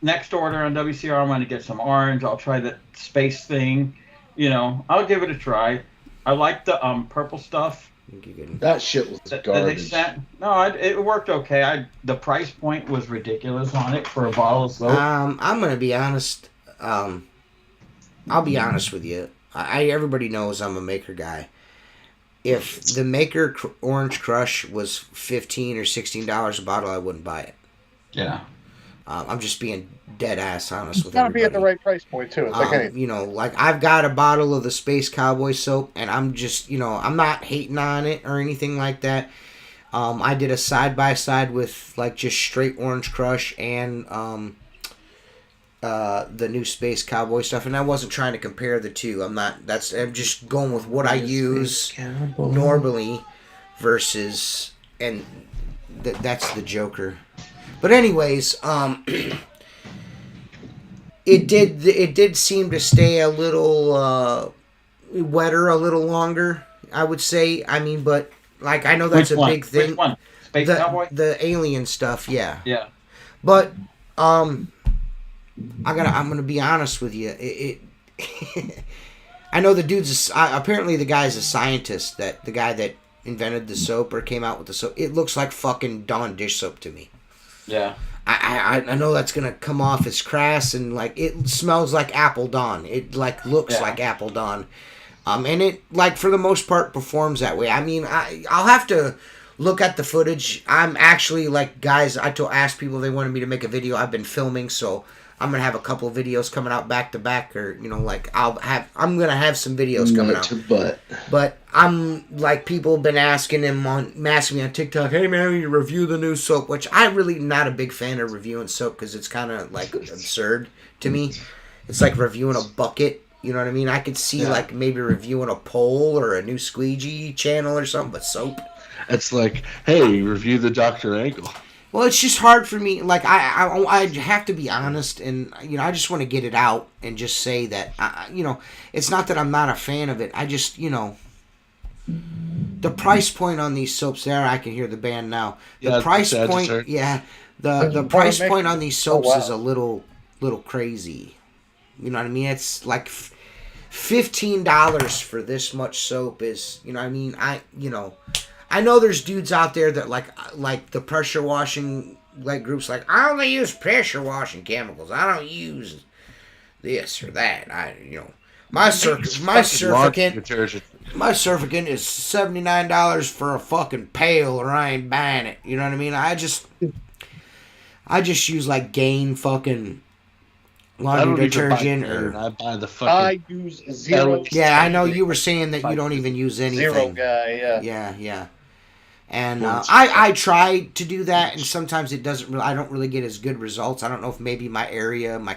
next order on WCR, I'm going to get some orange. I'll try the space thing. You know, I'll give it a try. I like the purple stuff. That shit was garbage. It worked okay. The price point was ridiculous on it for a bottle of soap. I'm gonna be honest. I'll be honest with you. Everybody knows I'm a Maker guy. If the Maker Orange Crush was $15 or $16 a bottle, I wouldn't buy it. Yeah. I'm just being dead ass honest with everybody. It's got to be at the right price point too. It's like anything. You know, like I've got a bottle of the Space Cowboy soap, and I'm just, you know, I'm not hating on it or anything like that. I did a side by side with like just straight Orange Crush and the new Space Cowboy stuff, and I wasn't trying to compare the two. I'm just going with what I use normally versus, and that's the Joker. But anyways, it did seem to stay a little wetter, a little longer, I would say. I mean, but like I know that's big thing. Which one? Space Cowboy? The alien stuff, yeah. Yeah. But I'm gonna be honest with you. I know the dude's apparently the guy's a scientist. That the guy that invented the soap or came out with the soap. It looks like fucking Dawn dish soap to me. Yeah. I know that's gonna come off as crass and like it smells like Apple Dawn. It like looks like Apple Dawn, and it like for the most part performs that way. I mean, I'll have to look at the footage. I'm actually like, guys, asked people if they wanted me to make a video. I've been filming, so I'm gonna have a couple of videos coming out back to back, or like I'm gonna have some videos coming out. But I'm like, people have been asking me on TikTok, hey man, you review the new soap, which I'm really not a big fan of reviewing soap because it's kind of like absurd to me. It's like reviewing a bucket. You know what I mean? I could see like maybe reviewing a pole or a new Squeegee channel or something, but soap. It's like, hey, review the Dr. Angle. Well, it's just hard for me. Like I have to be honest, and I just want to get it out and just say that it's not that I'm not a fan of it. I just the price point on these soaps there. I can hear the band now. The price point, the price point on these soaps is a little crazy. You know what I mean? It's like $15 for this much soap is. You know what I mean? I know there's dudes out there that like the pressure washing groups, like, I only use pressure washing chemicals. I don't use this or that. My Surfactant is $79 for a fucking pail, or I ain't buying it. You know what I mean? I just use like Gain fucking laundry detergent, or I buy the fucking. I use Zero. Yeah, I know you were saying that you don't even use anything. Zero guy, yeah. And I try to do that, and sometimes it doesn't. I don't really get as good results. I don't know if maybe my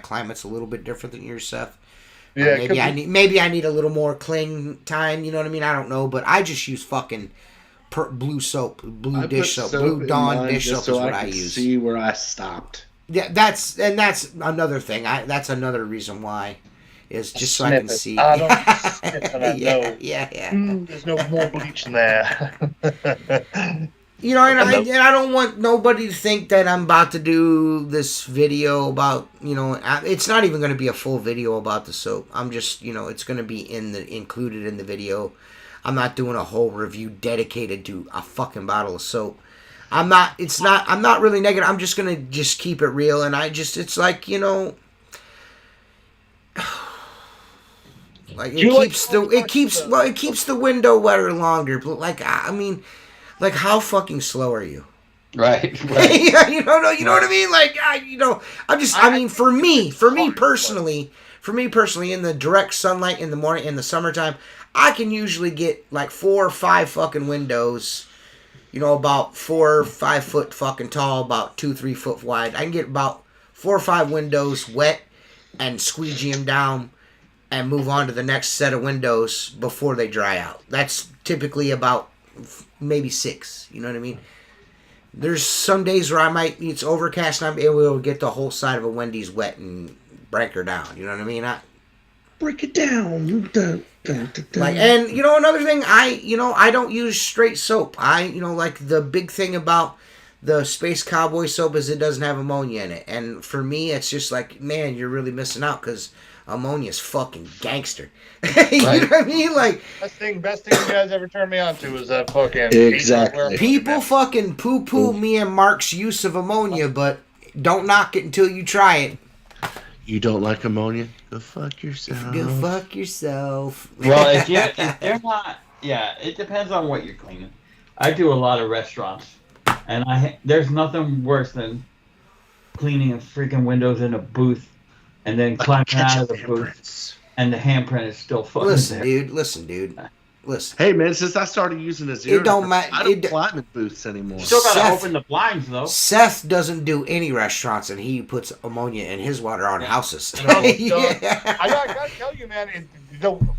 climate's a little bit different than your stuff. Yeah, maybe I need a little more cling time. You know what I mean? I don't know, but I just use fucking blue soap, blue dish soap, blue Dawn dish soap is what I use. See where I stopped. Yeah, that's another thing. That's another reason why. Is just so I can see. I don't sniff and I know. Yeah. There's no more bleach in there. And I don't want nobody to think that I'm about to do this video about, it's not even going to be a full video about the soap. I'm just, it's going to be included in the video. I'm not doing a whole review dedicated to a fucking bottle of soap. I'm not really negative. I'm just going to keep it real. And it's like, like it keeps the window wetter longer. But like how fucking slow are you? Right. Yeah, you know what I mean? Like for me personally, in the direct sunlight in the morning, in the summertime, I can usually get like 4 or 5 fucking windows. About 4 or 5 foot fucking tall, about 2-3 foot wide. I can get about 4 or 5 windows wet and squeegee them down and move on to the next set of windows before they dry out. That's typically about maybe 6. You know what I mean? There's some days where it's overcast and I'm able to get the whole side of a Wendy's wet and break her down. You know what I mean? Break it down. Like, and another thing, I don't use straight soap. Like the big thing about the Space Cowboy soap is it doesn't have ammonia in it. And for me, it's just like, man, you're really missing out because ammonia is fucking gangster. You know what I mean? Like, best thing you guys ever turned me on to was that fucking. Exactly. People fucking poo me and Mark's use of ammonia, but don't knock it until you try it. You don't like ammonia? Go fuck yourself. Go fuck yourself. Well, if they're not, it depends on what you're cleaning. I do a lot of restaurants, and there's nothing worse than cleaning a freaking windows in a booth and then climbing out of the booth, and the handprint is still fucking there. Listen, dude. Hey, man, since I started using a zero, it don't matter. I don't climb in booths anymore. You still gotta open the blinds, though. Seth doesn't do any restaurants, and he puts ammonia in his water on houses. I gotta tell you, man,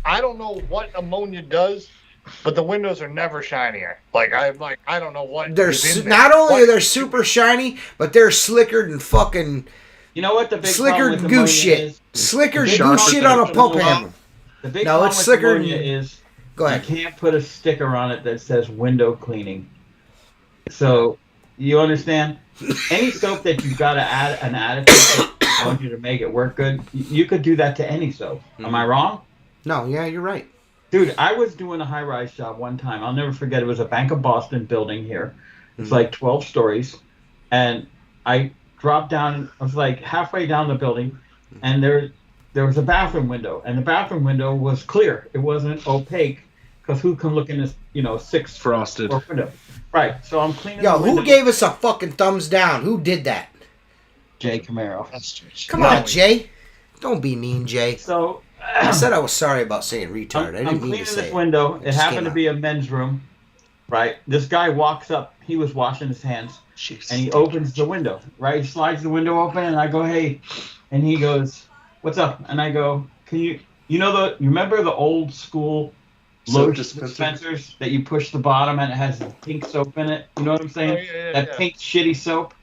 I don't know what ammonia does, but the windows are never shinier. Like, I don't know what. Not only are they super shiny, but they're slickered and fucking. You know what the big slicker problem with goose shit. is? Slicker goose shit on a pump hammer. The big problem with ammonia is Go ahead. you can't put a sticker on it that says window cleaning. So, you understand? Any soap that you've got to add an additive that wants you to make it work good, you could do that to any soap. Am I wrong? No, yeah, you're right. Dude, I was doing a high-rise job one time. I'll never forget. It was a Bank of Boston building here. It's like 12 stories. And I dropped down. I was like halfway down the building, and there was a bathroom window. And the bathroom window was clear. It wasn't opaque because who can look in this, 6 Frosted. window? Right. So I'm cleaning. Yo, the window. who gave us a fucking thumbs down? Who did that? Jay Camaro. Come on, Jay. Don't be mean, Jay. So I said I was sorry about saying retard. I I'm didn't mean cleaning to say this it. window. It just happened came to out. be a men's room. Right. This guy walks up. He was washing his hands, Jeez. and he opens the window. Right. He slides the window open, and I go, "Hey," and he goes, "What's up?" And I go, "Can you remember the old school Soap lotion dispenser? dispensers that you push the bottom and it has pink soap in it? You know what I'm saying? That pink shitty soap."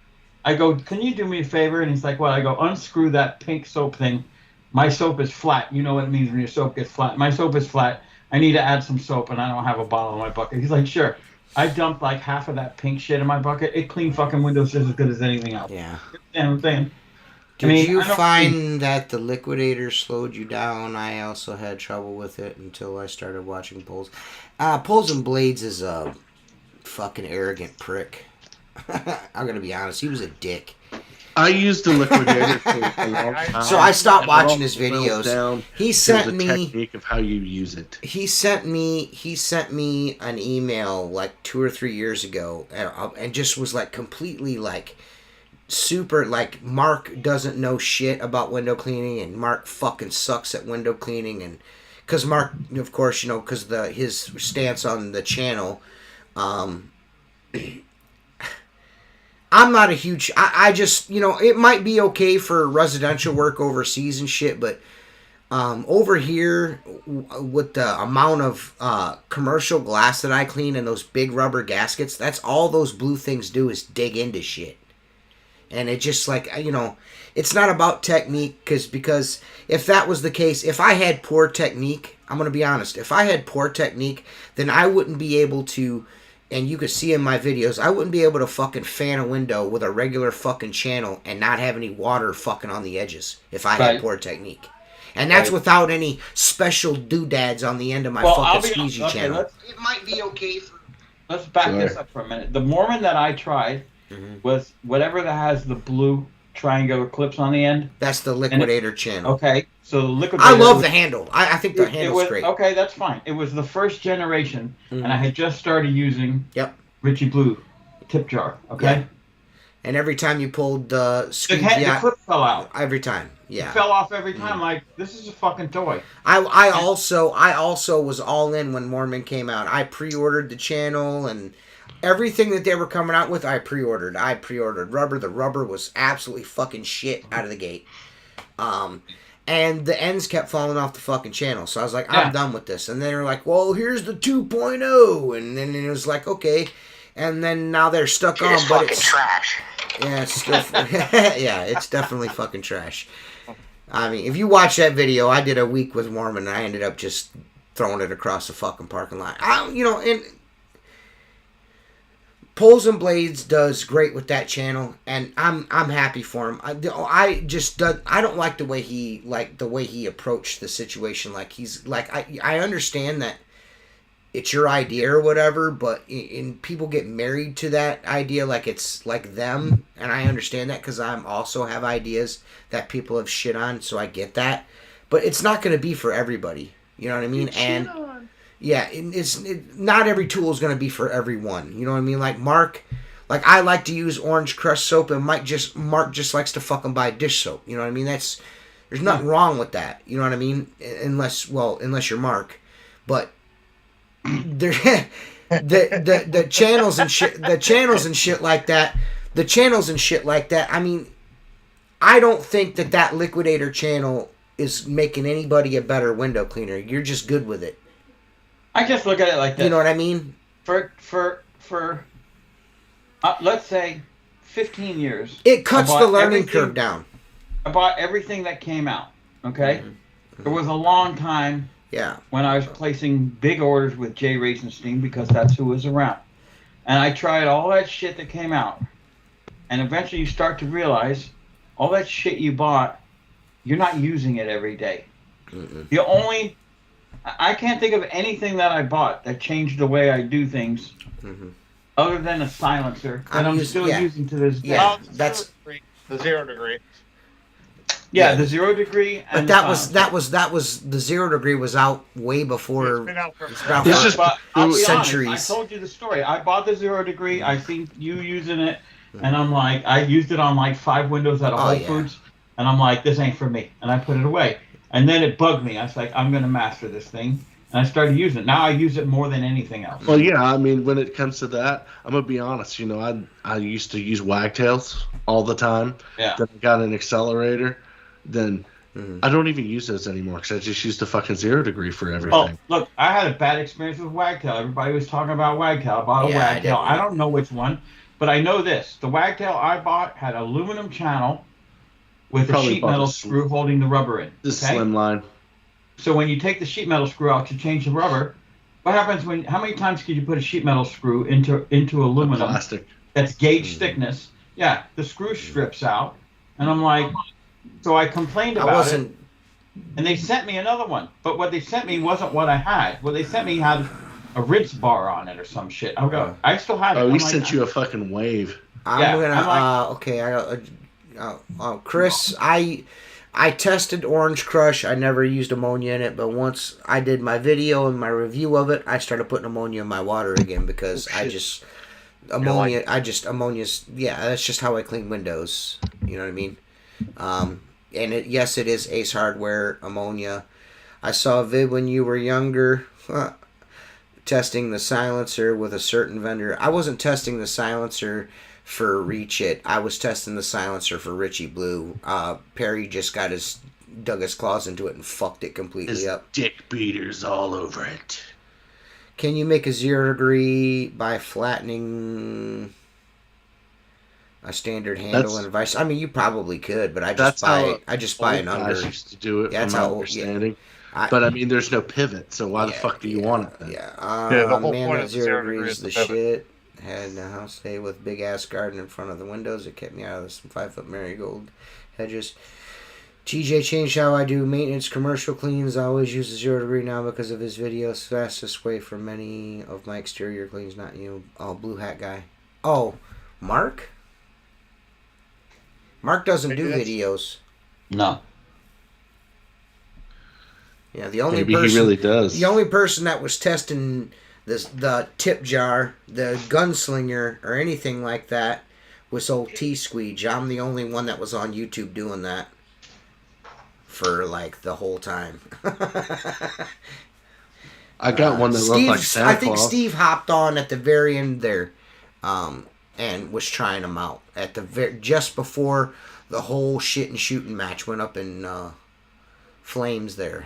I go, "Can you do me a favor?" And he's like, "What?" I go, "Unscrew that pink soap thing. My soap is flat. You know what it means when your soap gets flat. My soap is flat. I need to add some soap, and I don't have a bottle in my bucket." He's like, "Sure." I dumped like half of that pink shit in my bucket. It cleaned fucking windows just as good as anything else. Yeah. You know what I'm saying? Did you I don't find that the liquidator slowed you down? I also had trouble with it until I started watching Pulls. Pulls and Blades is a fucking arrogant prick. I'm gonna be honest. He was a dick. I used the liquidator for a long time. So I stopped and watching it his all boils videos. down He to sent the me. technique of how you use it. He sent me an email like 2 or 3 years ago, and just was like completely like super like Mark doesn't know shit about window cleaning, and Mark fucking sucks at window cleaning, and because Mark, of course, because his stance on the channel. I'm not a huge. I just it might be okay for residential work overseas and shit, but over here with the amount of commercial glass that I clean and those big rubber gaskets, that's all those blue things do is dig into shit. And it just like it's not about technique because if that was the case, if I had poor technique, I'm gonna be honest. If I had poor technique, then I wouldn't be able to. And you could see in my videos, I wouldn't be able to fucking fan a window with a regular fucking channel and not have any water fucking on the edges if I had poor technique. And that's without any special doodads on the end of my fucking Squeegee channel. It might be okay for... Let's back this up for a minute. The Mormon that I tried was whatever that has the blue triangular clips on the end. That's the liquidator channel. Okay, so the liquidator... I love the handle. I think the handle's great. Okay, that's fine. It was the first generation, and I had just started using Richie Blue tip jar, okay? Yeah. And every time you pulled the Squeegee the clip fell out. Every time, yeah. It fell off every time. Like, this is a fucking toy. I also was all in when Mormon came out. I pre-ordered the channel and everything that they were coming out with. I pre-ordered rubber. The rubber was absolutely fucking shit out of the gate. And the ends kept falling off the fucking channel. So I was like, I'm done with this. And they were like, well, here's the 2.0. And then it was like, okay. And then now they're stuck on, but it's trash. Yeah, it's still, it's definitely fucking trash. I mean, if you watch that video, I did a week with Mormon, and I ended up just throwing it across the fucking parking lot. And Pulls and Blades does great with that channel, and I'm happy for him. I don't like the way he approached the situation. Like he's like I understand that it's your idea or whatever, but people get married to that idea like it's like them, and I understand that because I also have ideas that people have shit on, so I get that. But it's not going to be for everybody, you know what I mean? And yeah, not every tool is going to be for everyone, you know what I mean? Like Mark, like I like to use Orange Crush soap, and Mark just likes to fucking buy dish soap, you know what I mean? There's nothing wrong with that, you know what I mean? Unless you're Mark, but. The channels and shit like that. I mean, I don't think that liquidator channel is making anybody a better window cleaner. You're just good with it. I just look at it like this. You know what I mean? For let's say 15 years. It cuts the learning curve down. I bought everything that came out. Okay, There was a long time. Yeah. When I was placing big orders with Jay Racenstein because that's who was around. And I tried all that shit that came out. And eventually you start to realize all that shit you bought, you're not using it every day. I can't think of anything that I bought that changed the way I do things other than a silencer that I'm still using to this day. Yeah, that's the 0 degree. Yeah, the 0 degree. But And that was the 0 degree was out way before. It's been out for But I'll be centuries. honest, I told you the story. I bought the 0 degree. I seen you using it, and I'm like, I used it on like 5 windows at a Whole Foods, and I'm like, this ain't for me, and I put it away. And then it bugged me. I was like, I'm gonna master this thing, and I started using it. Now I use it more than anything else. Well, yeah, I mean, when it comes to that, I'm gonna be honest. You know, I used to use wagtails all the time. Yeah. Then I got an accelerator. Then I don't even use those anymore because I just use the fucking 0 degree for everything. Oh, look, I had a bad experience with wagtail. Everybody was talking about wagtail. I bought a wagtail. I don't know which one, but I know this. The wagtail I bought had aluminum channel with a sheet metal screw holding the rubber in. This slim line. So when you take the sheet metal screw out to change the rubber, what happens when? How many times could you put a sheet metal screw into aluminum? The plastic. That's gauge thickness. Yeah, the screw strips out, and I'm like, so I complained about it, and they sent me another one. But what they sent me wasn't what I had. What they sent me had a Ritz bar on it or some shit. I still had it. Oh, he sent you a fucking wave. Chris, I tested Orange Crush. I never used ammonia in it, but once I did my video and my review of it, I started putting ammonia in my water again because ammonia's, that's just how I clean windows. You know what I mean? And it is Ace Hardware ammonia. I saw a vid when you were younger, testing the silencer with a certain vendor. I wasn't testing the silencer for Reach It. I was testing the silencer for Richie Blue. Perry just dug his claws into it and fucked it completely up. Dick beaters all over it. Can you make a 0 degree by flattening a standard handle and vice? I mean, you probably could, but I just buy an under. Guys used to do it. Yeah, from my understanding. But I mean, there's no pivot, so why the fuck do you want it then? The whole man, point that of 0 0 degrees is the the pivot. shit. Had a house stay with big ass garden in front of the windows. It kept me out of some 5-foot marigold hedges. TJ changed how I do maintenance commercial cleans. I always use the 0 degree now because of his videos. Fastest way for many of my exterior cleans, not you. Oh, blue hat guy. Oh, Mark? Mark doesn't do videos. No. Yeah, the only Maybe person, he really does. The only person that was testing the tip jar, the gunslinger, or anything like that was old Squeegee. I'm the only one that was on YouTube doing that for like the whole time. I got one that looked like Santa Claus. I think Steve hopped on at the very end there, and was trying them out at the just before the whole shit and shooting match went up in flames there.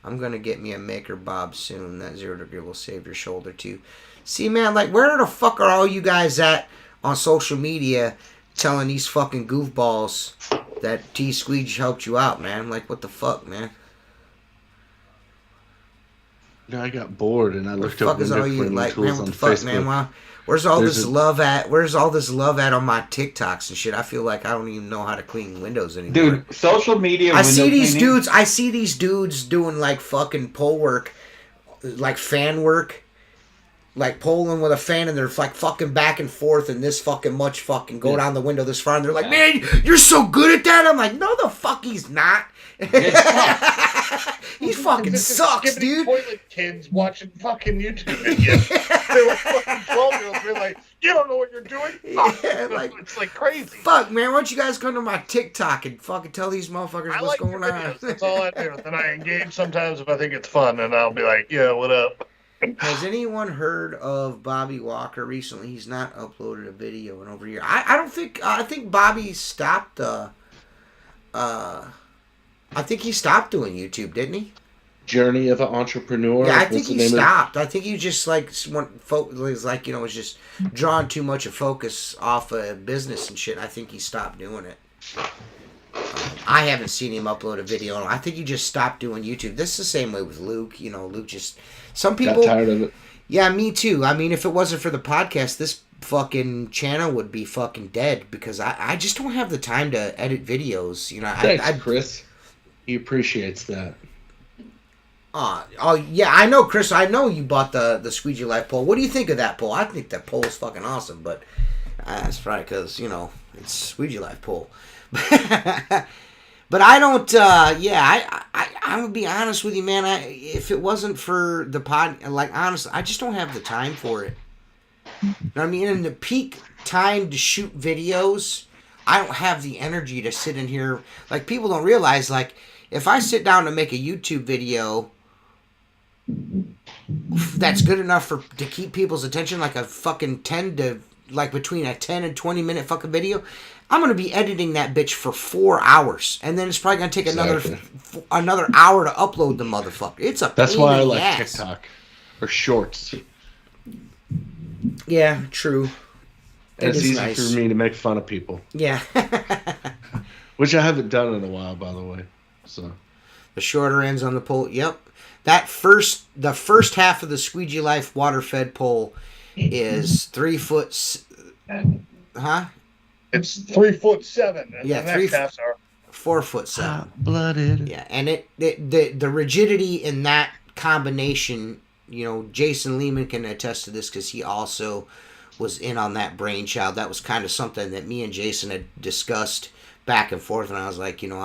I'm gonna get me a Maker Bob soon. That 0 degree will save your shoulder too. See, man, like, where the fuck are all you guys at on social media telling these fucking goofballs that Squeegee helped you out, man? Like, what the fuck, man? No, I got bored and I looked up window cleaning tools man, what on the fuck, Facebook. man? Well, where's all this love at? Where's all this love at on my TikToks and shit? I feel like I don't even know how to clean windows anymore. Dude, social media. I see these dudes doing like fucking pole work, like fan work, like polling with a fan, and they're like fucking back and forth, and this fucking much fucking go down the window this far, and they're like, man, you're so good at that. I'm like, no, the fuck he's not. He fucking sucks, dude. Toilet kids watching fucking YouTube videos. They were fucking 12-year-olds. They're like, you don't know what you're doing. Yeah, like, it's like crazy. Fuck, man, why don't you guys come to my TikTok and fucking tell these motherfuckers what's going on? That's all I do. Then I engage sometimes if I think it's fun, and I'll be like, yeah, what up? Has anyone heard of Bobby Walker recently? He's not uploaded a video in over a year. I don't think. I think Bobby stopped. I think he stopped doing YouTube, didn't he? Journey of an Entrepreneur. Yeah, I think he stopped. I think he just was just drawing too much of focus off of business and shit. I think he stopped doing it. I haven't seen him upload a video. I think he just stopped doing YouTube. This is the same way with Luke. You know, Luke just... Some people... Got tired of it. Yeah, me too. I mean, if it wasn't for the podcast, this fucking channel would be fucking dead because I just don't have the time to edit videos. You know, Thanks, Chris. He appreciates that. Oh yeah, I know, Chris. I know you bought the Squeegee Life pole. What do you think of that pole? I think that pole is fucking awesome, but that's probably because, you know, it's Squeegee Life pole. But I don't. I'm gonna be honest with you, man. If it wasn't for the pod, like honestly, I just don't have the time for it. You know what I mean? In the peak time to shoot videos, I don't have the energy to sit in here. Like people don't realize, like if I sit down to make a YouTube video that's good enough to keep people's attention, like a fucking between a 10 and 20 minute fucking video, I'm gonna be editing that bitch for 4 hours, and then it's probably gonna take another hour to upload the motherfucker. It's a That's pain why in I the like ass. TikTok or Shorts. Yeah, true. And it's is easy nice. for me to make fun of people, Yeah. which I haven't done in a while, by the way. So The shorter ends on the pole. Yep. The first half of the Squeegee Life water fed pole is 3 foot. Huh? It's 3'7", and Yeah, the next halves are 4'7". hot-blooded. Yeah, and the rigidity in that combination, you know, Jason Lehman can attest to this because he also was in on that brainchild. That was kind of something that me and Jason had discussed back and forth, and I was like, you know,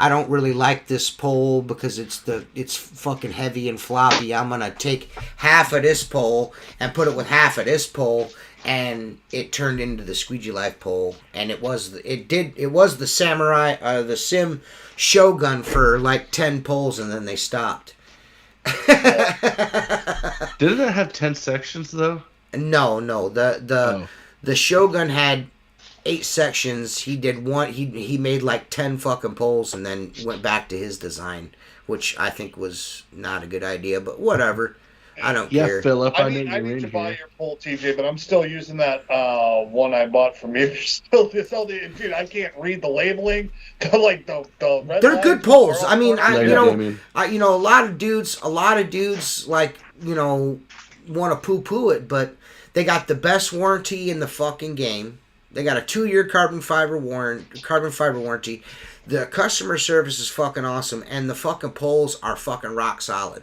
I don't really like this pole because it's fucking heavy and floppy. I'm gonna take half of this pole and put it with half of this pole, and it turned into the Squeegee Life pole, and it was the Samurai, the Sim Shogun for like 10 poles, and then they stopped. Didn't it have 10 sections though? No. The Shogun had 8 sections. He did one. He made like 10 fucking poles, and then went back to his design, which I think was not a good idea. But whatever, I don't care. Yeah, Philip, I I need know to you're buy in here. your pole, TJ, but I'm still using that one I bought from you. Dude, I can't read the labeling. Like the red They're lines good poles. I mean, Yeah, you know, a lot of dudes, like, you know, want to poo-poo it, but they got the best warranty in the fucking game. They got a 2-year carbon fiber warranty. The customer service is fucking awesome, and the fucking poles are fucking rock solid.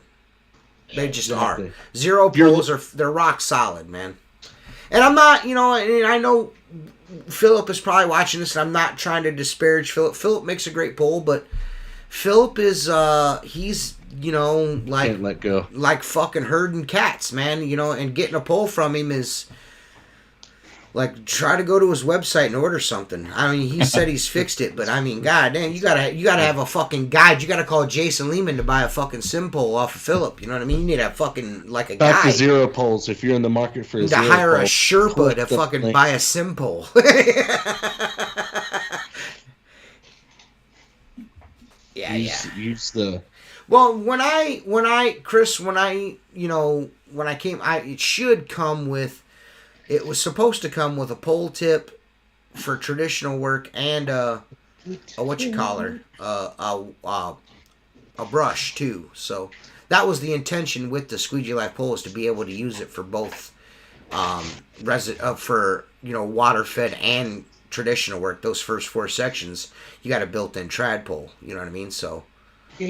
They just Exactly. are. Zero poles they're rock solid, man. And I'm not, you know, and I know Philip is probably watching this, and I'm not trying to disparage Philip. Philip makes a great pole, but Philip is he's, you know, like Can't let go. like fucking herding cats, man, you know, and getting a pole from him is like, try to go to his website and order something. I mean, he said he's fixed it, but I mean, god damn, you gotta have a fucking guide. You gotta call Jason Lehman to buy a fucking sim pole off of Philip. You know what I mean? You need a fucking, like, a Back guide. to zero poles if you're in the market for You a need to zero hire pole. a Sherpa Click to the fucking link. buy a sim pole. Yeah. Use the Well, when I came, it was supposed to come with a pole tip for traditional work and a brush too. So that was the intention with the Squeegee Life pole, is to be able to use it for both, for, you know, water fed and traditional work. Those first 4 sections, you got a built-in trad pole. You know what I mean? So. But,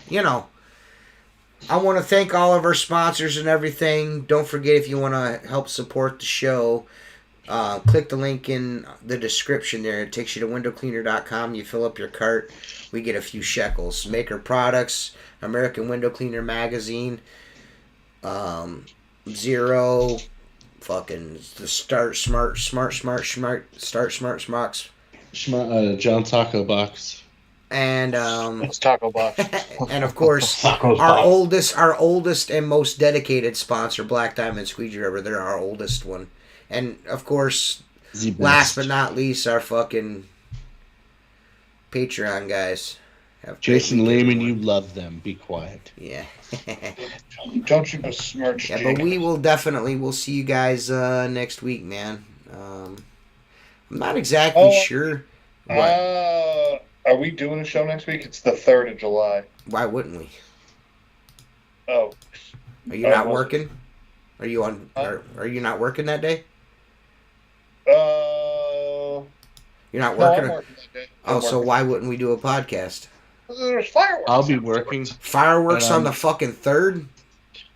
you know, I want to thank all of our sponsors and everything. Don't forget, if you want to help support the show, click the link in the description there. It takes you to windowcleaner.com. You fill up your cart. We get a few shekels. Maker Products, American Window Cleaner Magazine, Zero, fucking the Start Smart Smocks. John Taco Box. And It's Taco Box. and of course, our oldest and most dedicated sponsor, Black Diamond Squeegee Rubber. They're our oldest one. And of course, last but not least, our fucking Patreon guys. Jason Lehman, you love them. Be quiet. Yeah. Don't you besmirch. Yeah, but we'll see you guys next week, man. I'm not exactly sure. Are we doing a show next week? It's the 3rd of July. Why wouldn't we? Oh. Are you not working? Are you on? Are you not working that day? You're not working. No, I'm working that day. So why wouldn't we do a podcast? There's fireworks. I'll be working. Fireworks on the fucking 3rd?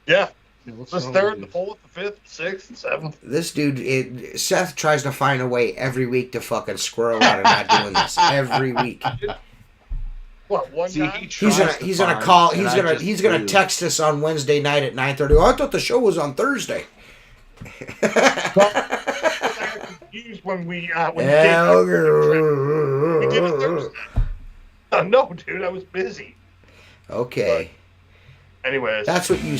Yeah. The third, the fourth, the fifth, sixth, seventh. This dude, Seth tries to find a way every week to fucking squirrel out of not doing this every week. What, one See, time? He's gonna call. He's gonna text us on Wednesday night at 9:30. Oh, I thought the show was on Thursday. I got confused when we did it Thursday. No, dude, I was busy. Okay. But anyways. That's what you.